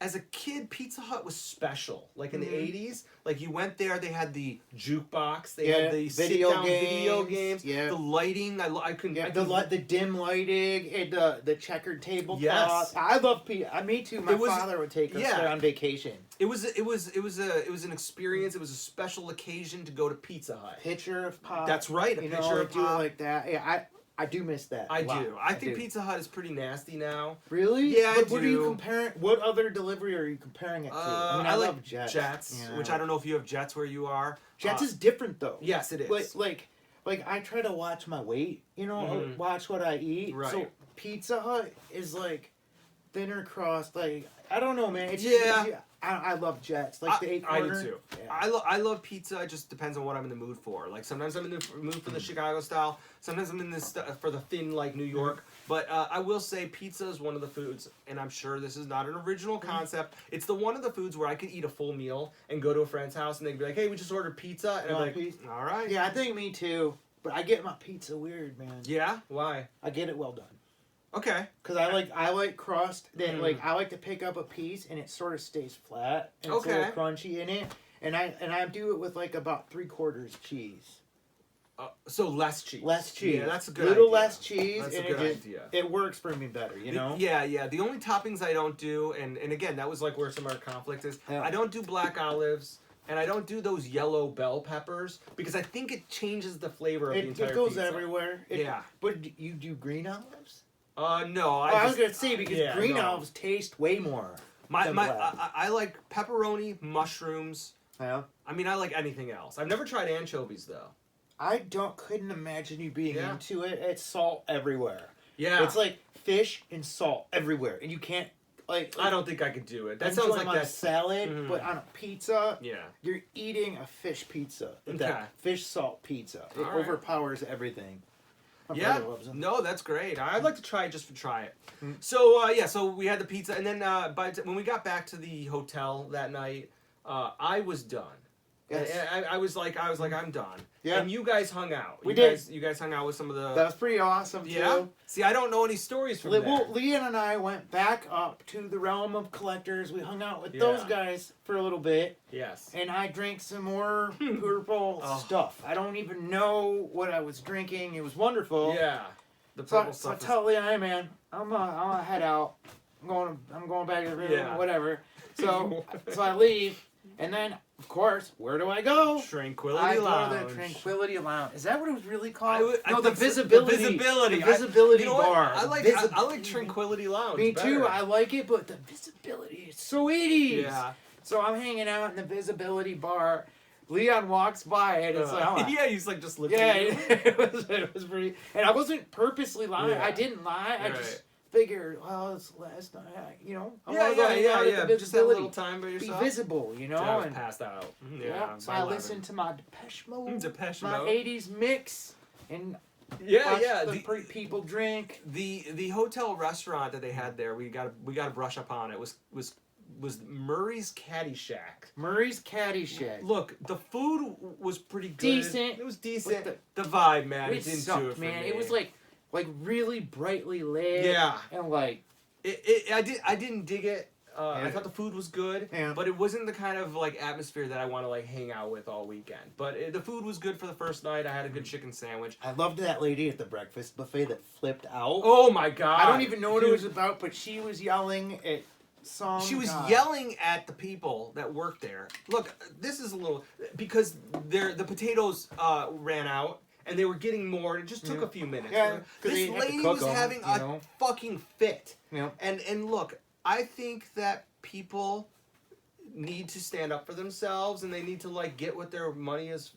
as a kid, Pizza Hut was special. Like in the Mm-hmm. 80s, like you went there, they had the jukebox, they Yeah, had the video sit-down games, video games, yeah. the lighting. I couldn't. Yeah, I couldn't- the dim lighting and the checkered tablecloth. Yes. I love pizza. Me too. My It was- father would take us yeah. there on vacation. It was an experience. It was a special occasion to go to Pizza Hut. Pitcher of pop. That's right, a You pitcher know, of do it pop. like that. Yeah, I do miss that. I a lot. do. I think do. Pizza Hut is pretty nasty now. Really? Yeah, I What are you do. comparing? What other delivery are you comparing it to? I like love Jets. Yeah, which I don't know if you have Jets where you are. Jets is different though. Yes, it is. Like I try to watch my weight. You know, Mhm. watch what I eat. Right. So Pizza Hut is like thinner crust. Like I don't know, man. It's Yeah. Just, I love Jets. Like the eight I do corner. too. Yeah. I love pizza. It just depends on what I'm in the mood for. Like sometimes I'm in the mood for the Chicago style. Sometimes I'm in this for the thin like New York. But I will say pizza is one of the foods, and I'm sure this is not an original concept. It's the one of the foods where I could eat a full meal and go to a friend's house and they'd be like, "Hey, we just ordered pizza," and I'm Want like, pizza? "All right." Yeah, I think me too. But I get my pizza weird, man. Yeah. Why? I get it well done. Okay. Cause I like crust. Then Mm. like I like to pick up a piece and it sort of stays flat and it's a Okay. little crunchy in it. And I do it with like about 3/4 cheese. So less cheese. Less cheese. Yeah, that's a good Little idea. less cheese, That's and a good it just idea. it works for me better. You know. Yeah. The only toppings I don't do, and again, that was like where some of our conflict is. Yeah. I don't do black olives, and I don't do those yellow bell peppers because I think it changes the flavor of the entire It goes pizza. everywhere. Yeah. But you do green olives? No. I was gonna say because yeah, green no. olives taste way more. than black. I like pepperoni, mushrooms. Yeah. I mean, I like anything else. I've never tried anchovies though. I couldn't imagine you being Yeah. into it. It's salt everywhere. Yeah. It's like fish and salt everywhere, and you can't like. I don't think I could do it. That enjoy sounds like my that. salad, Mhm. but on a pizza, Yeah. you're eating a fish pizza. Okay. That fish salt pizza. It All right. overpowers everything. My Yeah, brother loves them. no, that's great. I'd like to try it just to try it. Mm. So so we had the pizza, and then when we got back to the hotel that night, I was done. Yes. And I was like, I'm done. Yeah. And you guys hung out. We did. did. You guys hung out with some of the. That was pretty awesome too. Yeah. See, I don't know any stories from there. Well, Leon and I went back up to the realm of collectors. We hung out with those guys for a little bit. Yes. And I drank some more purple stuff. I don't even know what I was drinking. It was wonderful. Yeah. The purple So I stuff. tell Leon, hey man, I'm gonna head out. I'm going back to the room, whatever. So I leave, and then of course, where do I go? Tranquility Lounge. Go to the Tranquility Lounge. Is that what it was really called? I No, the think so. Visibility. The Visibility. The Visibility You know what? Bar. I like Tranquility Lounge. Me better. too. I like it, but the Visibility is so 80s. Yeah. So I'm hanging out in the Visibility Bar. Leon walks by and it's like, yeah, he's like just looking. yeah, at it was pretty. And I wasn't purposely lying. Yeah. I didn't lie. I Right. just figured, well, it's last night. I want to Yeah. go hang out at the Just have a Visibility. little time by Be yourself. visible, you know. I was And passed out. so I listened to my Depeche Mode, Depeche my Mode. 80s mix, and Yeah, watched yeah. the people drink. The hotel restaurant that they had there, we got to brush up on it. Was Murray's Caddyshack. Murray's Caddyshack. Look, the food was pretty good. Decent. It was decent. But the vibe, man, It it didn't do sucked, it for man. me. It was like really brightly lit. Yeah. And like, I didn't dig it. I Yeah. thought the food was good, Yeah. but it wasn't the kind of like atmosphere that I want to like hang out with all weekend. But the food was good for the first night. I had a good chicken sandwich. I loved that lady at the breakfast buffet that flipped out. Oh my god! I don't even know what it Dude, was about, but she was yelling at some She was guy. yelling at the people that worked there. Look, this is a little because the potatoes ran out and they were getting more. And it just took a few minutes. Yeah, 'cause This they had to lady cook was 'em, having you a know? fucking fit. Yeah. And look, I think that people need to stand up for themselves and they need to like get what their money is.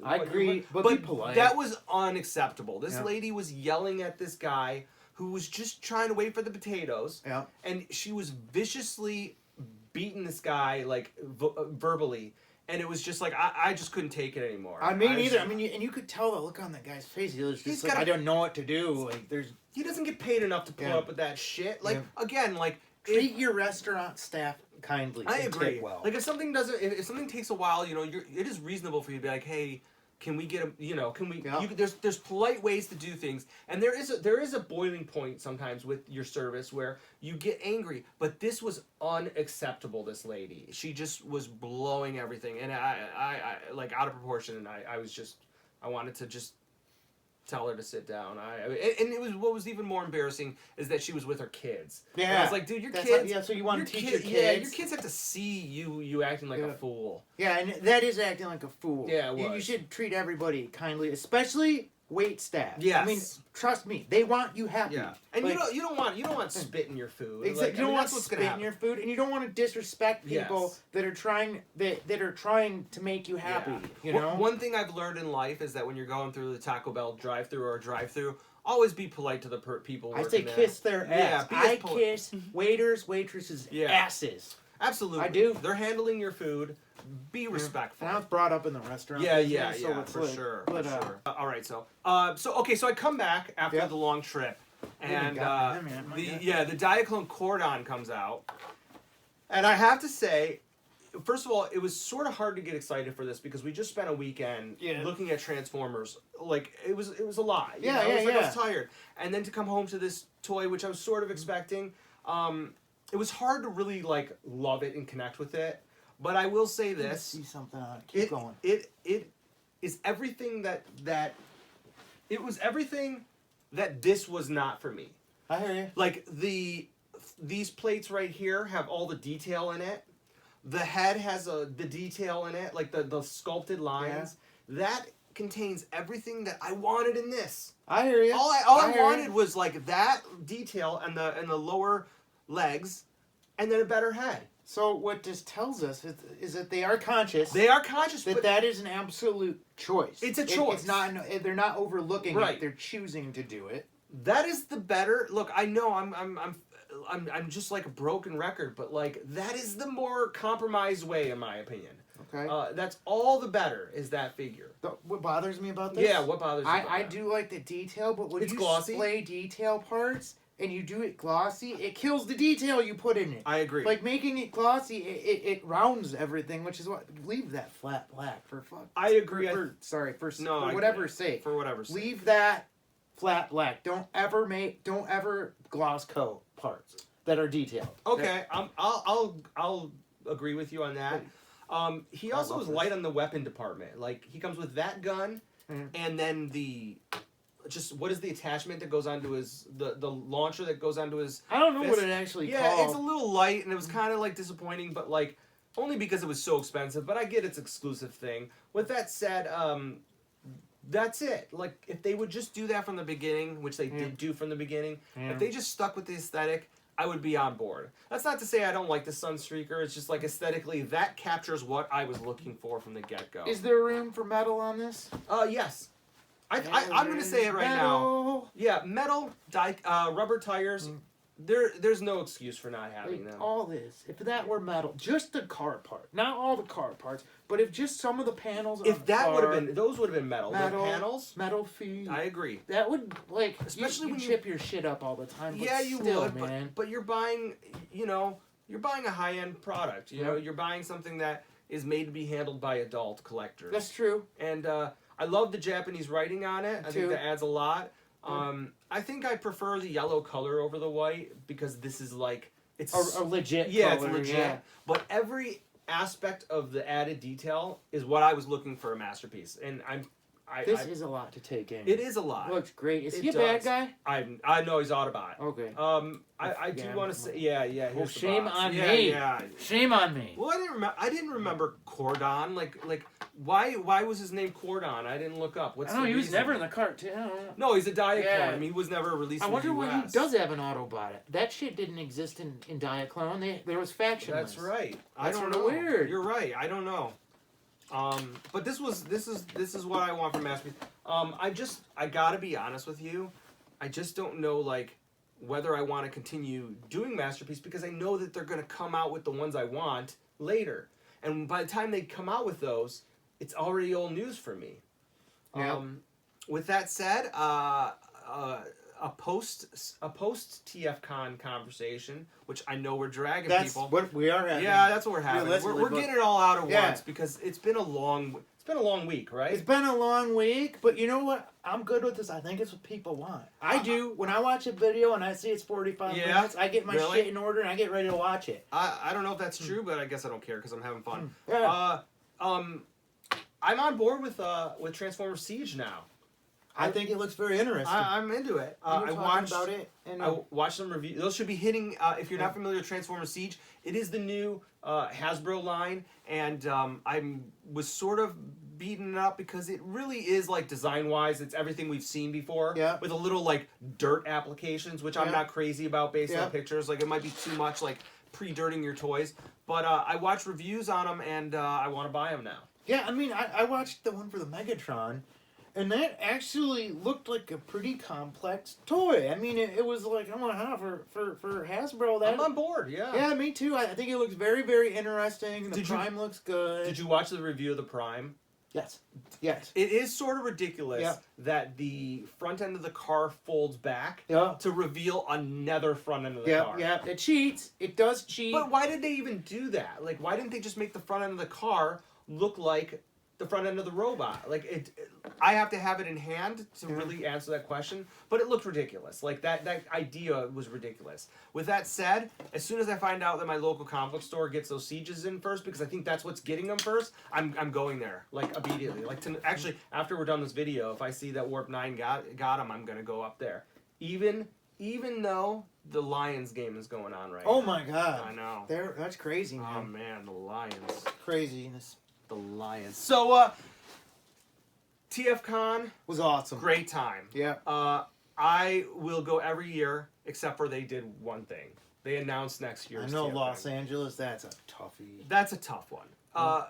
I what- agree, but be polite. that was unacceptable. This Yeah. lady was yelling at this guy who was just trying to wait for the potatoes. Yeah. And she was viciously beating this guy like verbally, and it was just like I just couldn't take it anymore. I mean, was either. just- I mean, and you could tell the look on that guy's face. He was He's just like, gotta- I don't know what to do. Like, there's he doesn't get paid enough to put Yeah. up with that shit. Like Yeah. again, like treat your restaurant staff kindly. I and agree. tip well. Like if something doesn't, if something takes a while, you know, it is reasonable for you to be like, hey, can we get a, you know, can we? Yeah. There's polite ways to do things, and there is a boiling point sometimes with your service where you get angry. But this was unacceptable. This lady, she just was blowing everything, and I like out of proportion, and I was just, I wanted to just tell her to sit down. And it was what was even more embarrassing is that she was with her kids. And I was like, dude, your kids. Yeah, so you want to teach your kids. Yeah, your kids have to see you acting like a fool. Yeah, and that is acting like a fool. Yeah, it You was. should treat everybody kindly, especially wait staff. Yes. I mean, trust me, they want you happy. Yeah, and Like, you don't want spit in your food. Exactly. Like, You don't want that's to what's spit gonna in happen. your food, and you don't want to disrespect people Yes. that are trying to make you happy. Yeah. You know. One thing I've learned in life is that when you're going through the Taco Bell drive-through or a drive-through, always be polite to the people I working say there. kiss their Yeah, ass. be as I polite. kiss waiters, waitresses' Yeah. asses. Absolutely, I do. They're handling your food. Be respectful. And I was brought up in the restaurant. Yeah, business, so it's for like- sure. But, for sure. All right, so I come back after Yeah. the long trip, and got me, man. My God. the Diaclone Cordon comes out, and I have to say, first of all, it was sort of hard to get excited for this because we just spent a weekend Yeah. looking at Transformers. Like it was a lot. You Yeah, know? It was yeah, like I was yeah. tired, and then to come home to this toy, which I was sort of expecting. It was hard to really like love it and connect with it. But I will say Let's this: see something on it. Keep going. it is everything that it was everything that this was not for me. I hear you. Like these plates right here have all the detail in it. The head has the detail in it, like the sculpted lines. That contains everything that I wanted in this. I hear you. All I hear wanted you. was like that detail and the lower legs, and then a better head. So what this tells us is that they are conscious. They are conscious, that but that is an absolute choice. It's a choice. It's not. They're not overlooking Right. it. They're choosing to do it. that is the better. Look, I know I'm just like a broken record, but like that is the more compromised way, in my opinion. Okay. That's all the better is that figure. What bothers me about this? Yeah, what bothers you? about I that? do like the detail, but when It's you glossy. display detail parts, and you do it glossy, it kills the detail you put in it. I agree. Like making it glossy, it rounds everything, which is what leave that flat black for fuck. I agree. For I whatever's sake. For whatever's sake. Leave that flat black. Don't ever gloss coat parts that are detailed. Okay, I'll agree with you on that. He also is light on the weapon department. Like he comes with that gun, and then what is the attachment that goes onto his the launcher that goes onto his? I don't know fist? what it actually Yeah, called. it's a little light, and it was kind of like disappointing, but like only because it was so expensive. But I get its exclusive thing. With that said, that's it. Like if they would just do that from the beginning, which they did do from the beginning, if they just stuck with the aesthetic, I would be on board. That's not to say I don't like the Sunstreaker. It's just like aesthetically, that captures what I was looking for from the get-go. Is there room for metal on this? Yes. I'm going to say it right now. Yeah, metal, rubber tires. There's no excuse for not having them. All this, if that were metal, just the car part, not all the car parts, but if just some of the panels. If that would have been, those would have been metal. The panels, metal feet. I agree. That would Especially you when you chip your shit up all the time. But yeah, you still, would, man. but you're buying, you're buying a high-end product. You know, you're buying something that is made to be handled by adult collectors. That's true. And I love the Japanese writing on it. I think that adds a lot. I think I prefer the yellow color over the white because this is like it's a legit. Yeah, color, it's legit. Yeah. But every aspect of the added detail is what I was looking for a masterpiece, and This is a lot to take in. It is a lot. Looks great. Is he a does. bad guy? I know he's Autobot. Okay. I do want to say yeah. Well, here's the shame box. on yeah, me. Yeah. Shame on me. Well, I didn't remember Cordon. Like why was his name Cordon? I didn't look up. What's I don't know. the He was reason? never in the cartoon. I don't know. No, he's a Diaclone. Yeah. I mean, he was never released. I wonder in the why he US. does have an Autobot. That shit didn't exist in Diaclone. There was faction. That's right. I That's don't sorta know. weird. You're right. I don't know. But this is what I want from Masterpiece. I gotta be honest with you. I just don't know like whether I want to continue doing Masterpiece because I know that they're gonna come out with the ones I want later, and by the time they come out with those, it's already old news for me. Yeah. With that said, a post TFCON conversation, which I know we're dragging That's people. what we are having. Yeah, that's what we're having. Realistically, We're getting it all out at Yeah. once because it's been a long week, right? It's been a long week, but you know what? I'm good with this. I think it's what people want. I do. When I watch a video and I see it's 45 minutes, I get my really? shit in order and I get ready to watch it. I don't know if that's true, but I guess I don't care because I'm having fun. Yeah. I'm on board with Transformers Siege now. I think it looks very interesting. I'm into it. You were I talking watched about it. And I watched some reviews. Those should be hitting. If you're not familiar with Transformers Siege, it is the new Hasbro line, and I was sort of beaten it up because it really is like design-wise, it's everything we've seen before. Yeah. With a little like dirt applications, which I'm not crazy about based on pictures. Like it might be too much like pre-dirting your toys, but I watched reviews on them, and I want to buy them now. yeah, I mean, I watched the one for the Megatron. And that actually looked like a pretty complex toy. I mean, it was like, oh my god, for Hasbro. That, I'm on board, yeah. Yeah, me too. I think it looks very, very interesting. The Prime looks good. Did you watch the review of the Prime? Yes. Yes. It is sort of ridiculous that the front end of the car folds back to reveal another front end of the car. Yeah, it cheats. It does cheat. But why did they even do that? Like, why didn't they just make the front end of the car look like the front end of the robot? Like I have to have it in hand to really answer that question, but it looked ridiculous. Like that idea was ridiculous. With that said, as soon as I find out that my local comic book store gets those sieges in first, because I think that's what's getting them first, I'm going there like immediately. Like actually after we're done this video, if I see that Warp 9 got them, I'm gonna go up there. Even though the Lions game is going on right now. Oh my god. I know. That's crazy, man. Oh man, the Lions. Craziness. The Lions. So, TFCON Was awesome. great time. Yeah. I will go every year, except for they did one thing. They announced next year's I know TFCon. Los Angeles, that's a toughie. That's a tough one.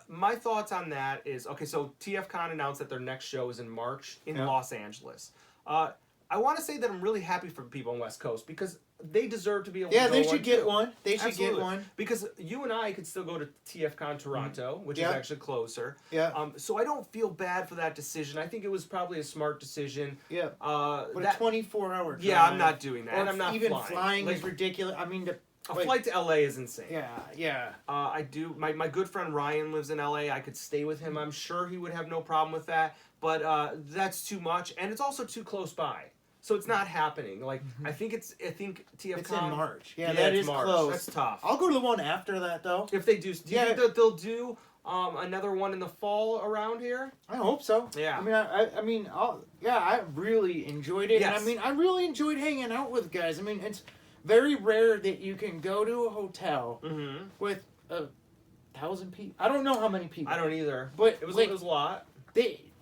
My thoughts on that is, okay, so TFCon announced that their next show is in March in Los Angeles. I want to say that I'm really happy for people on West Coast because they deserve to be able Yeah, to go they should get too. one. They should Absolutely. get one. Because you and I could still go to TFCON Toronto, which is Yeah. actually closer. Yeah. So I don't feel bad for that decision. I think it was probably a smart decision. Yeah. But That, a 24-hour drive. yeah, I'm not doing that. Or And I'm not even flying. Like, is ridiculous. I mean, a flight to LA is insane. Yeah. I do. My good friend Ryan lives in LA. I could stay with him. I'm sure he would have no problem with that. But that's too much, and it's also too close by. So it's not happening. Like I think TFCON. It's in March. Yeah, that that is is March. close. That's tough. I'll go to the one after that though. If they do you think that they'll do another one in the fall around here? I hope so. Yeah. I mean, I really enjoyed it. Yes. And I mean, I really enjoyed hanging out with guys. I mean, it's very rare that you can go to a hotel with 1,000 people. I don't know how many people. I don't either. But it was like, a lot.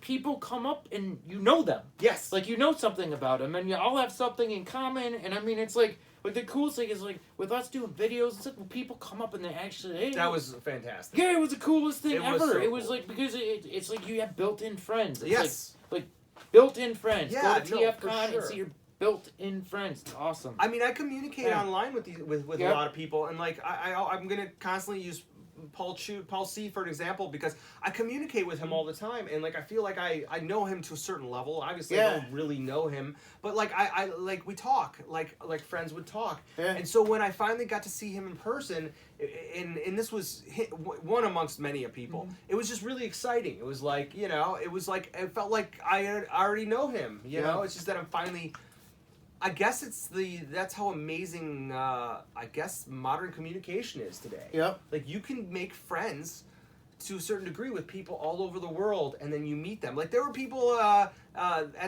People come up and you know them. Yes. Like you know something about them, and you all have something in common. And I mean, it's like the coolest thing is like with us doing videos, it's like when people come up and they actually. Hey, That was fantastic. yeah, it was the coolest thing It was ever. so It was cool. like because it's like you have built-in friends. It's Yes. like built-in friends. Yeah, Go to no, for TFCon sure. and see your built-in friends. It's awesome. I mean, I communicate Yeah. online with a Yep. lot of people, and like I'm gonna constantly use Paul C for an example because I communicate with him all the time, and like I feel like I know him to a certain level. Obviously, I Yeah. don't really know him, but like I like we talk like friends would talk, Yeah. and so when I finally got to see him in person, and this was one amongst many of people, it was just really exciting. It was like it felt like I already know him. You know, it's just that I'm finally. I guess that's how amazing modern communication is today. Yep. Like you can make friends to a certain degree with people all over the world, and then you meet them. Like there were people at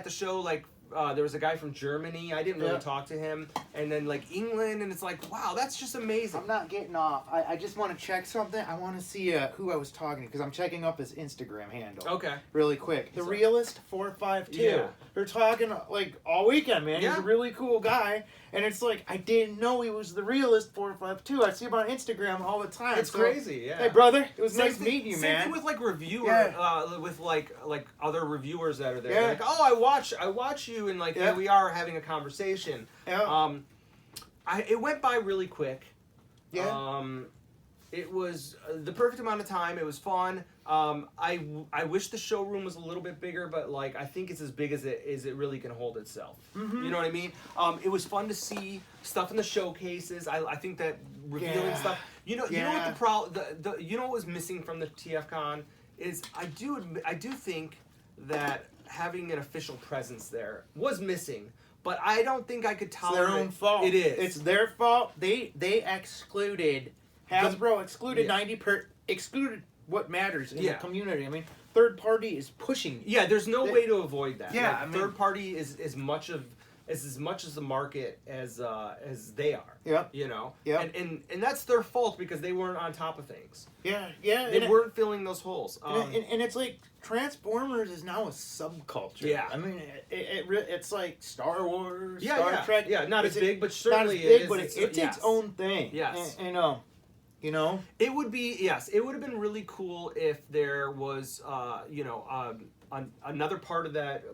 the show. Like there was a guy from Germany. I didn't really talk to him, and then like England, and it's like wow, that's just amazing. I'm not getting off. I just want to check something. I want to see who I was talking to because I'm checking up his Instagram handle. Okay. Really quick. The Realist 452. Yeah. They're talking like all weekend, man. Yeah. He's a really cool guy, and it's like I didn't know he was the Realist 452. I see him on Instagram all the time. It's crazy, yeah. Hey, brother, it was Same nice thing- meeting you, same man. thing with like with like other reviewers that are there. Yeah. Like, oh, I watch you, and like here we are having a conversation. Yeah. It went by really quick. Yeah. It was the perfect amount of time. It was fun. I wish the showroom was a little bit bigger, but like I think it's as big as it really can hold itself. Mm-hmm. You know what I mean? It was fun to see stuff in the showcases. I think that revealing stuff. You know what what was missing from the TFCon is I do think that having an official presence there was missing. But I don't think I could It's tolerate. their own fault. It is. It's their fault. They excluded Hasbro excluded what matters in the community. I mean, third party is pushing. Yeah, there's no way to avoid that. Yeah, Like, I mean- third party is as much as the market as they are. Yep. You know. Yep. And that's their fault because they weren't on top of things. Yeah. They weren't filling those holes. And it's like Transformers is now a subculture. Yeah. I mean, it's like Star Wars, Yeah, Star yeah. Trek. Yeah, not It's as big, but not as certainly big, it is. but it's yes. its own thing. Yes. And, you know. It would have been really cool if there was, another part of that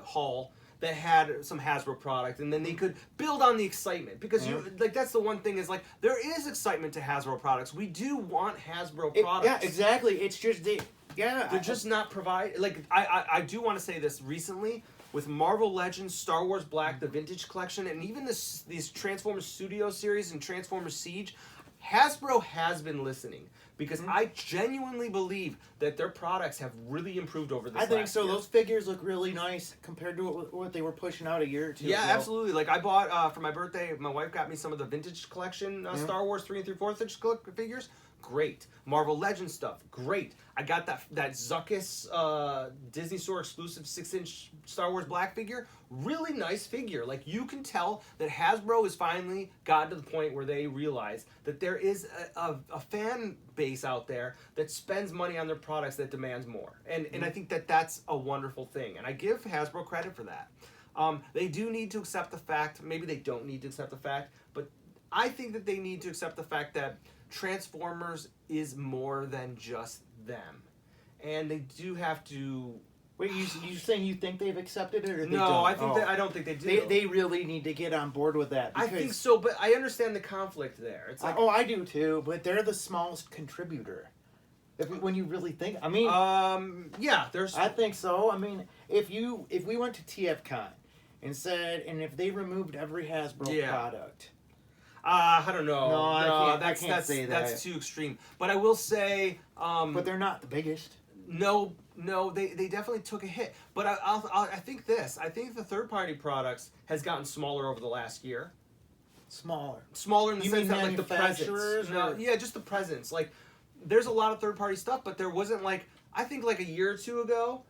hall that had some Hasbro product, and then they could build on the excitement because that's the one thing is like there is excitement to Hasbro products. We do want Hasbro products. Yeah, exactly. It's just they're just not provide. Like I do want to say this recently. With Marvel Legends, Star Wars Black, the Vintage Collection, and even these Transformers Studio series and Transformers Siege, Hasbro has been listening because I genuinely believe that their products have really improved over this. I think so. year. Those figures look really nice compared to what they were pushing out a year or two Yeah, ago. absolutely. Like I bought for my birthday, my wife got me some of the Vintage Collection Star Wars 3 3/4 inch figures. Great. Marvel Legends stuff. Great. I got that Zuckuss Disney Store exclusive 6-inch Star Wars Black figure. Really nice figure. Like you can tell that Hasbro has finally gotten to the point where they realize that there is a fan base out there that spends money on their products that demands more. And I think that's a wonderful thing. And I give Hasbro credit for that. They do need to accept the fact, maybe they don't need to accept the fact, but I think that they need to accept the fact that Transformers is more than just them. And they do have to Wait, you saying you think they've accepted it or they No, don't? I think I don't think they do. They really need to get on board with that. I think so, but I understand the conflict there. It's like, I do too, but they're the smallest contributor. When you really think, I mean, yeah, there's. I think so. I mean, if we went to TFCON and said, and if they removed every Hasbro product. I don't know. No, I can't say that. That's too extreme. But I will say. But they're not the biggest. No, they definitely took a hit. But I think this. I think the third-party products has gotten smaller over the last year. Smaller in the sense that like the presence. No, yeah, just the presence. Like, there's a lot of third-party stuff, but there wasn't like I think like a year or two ago.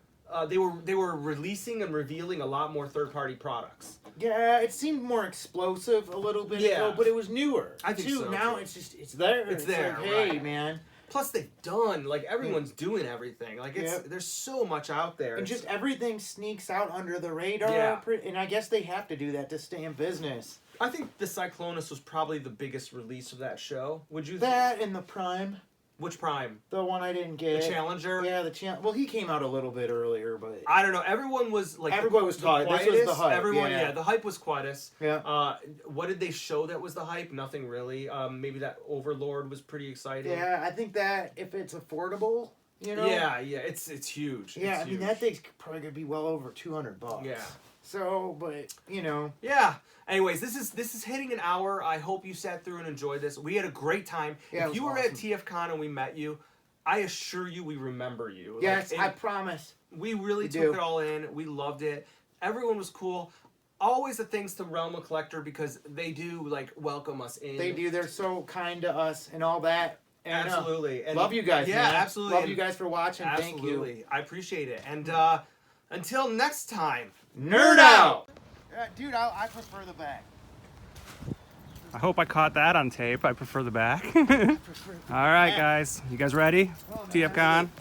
They were releasing and revealing a lot more third-party products. Yeah, it seemed more explosive a little bit ago, but it was newer. I think so. Now it's there. It's there. Like, hey, right. man. Plus, they've done like everyone's doing everything. Like there's so much out there, and just everything sneaks out under the radar. Yeah. And I guess they have to do that to stay in business. I think the Cyclonus was probably the biggest release of that show. Would you? That and the Prime. Which Prime? The one I didn't get. The Challenger? Yeah, Well, he came out a little bit earlier, but... I don't know. Everyone was like... Everyone was talking. This was the hype. Everyone, yeah, the hype was Quietus. Yeah. What did they show that was the hype? Nothing really. Maybe that Overlord was pretty exciting. Yeah, I think that if it's affordable, you know... Yeah, it's huge. Yeah, it's I mean, that thing's probably going to be well over $200. Yeah. So, but, you know... Yeah. Anyways, this is hitting an hour. I hope you sat through and enjoyed this. We had a great time. Yeah, if you were at TFCON and we met you, I assure you we remember you. Yes, like, I promise. We really took it all in. We loved it. Everyone was cool. Always the thanks to Realm of Collector because they do like welcome us in. They do. They're so kind to us and all that. And, absolutely. And love you guys. Yeah, man. absolutely. Love you guys for watching. Absolutely. Thank you. I appreciate it. And until next time, nerd out. Dude, I prefer the back. I hope I caught that on tape. I prefer the back. All right, guys. You guys ready? TFCON.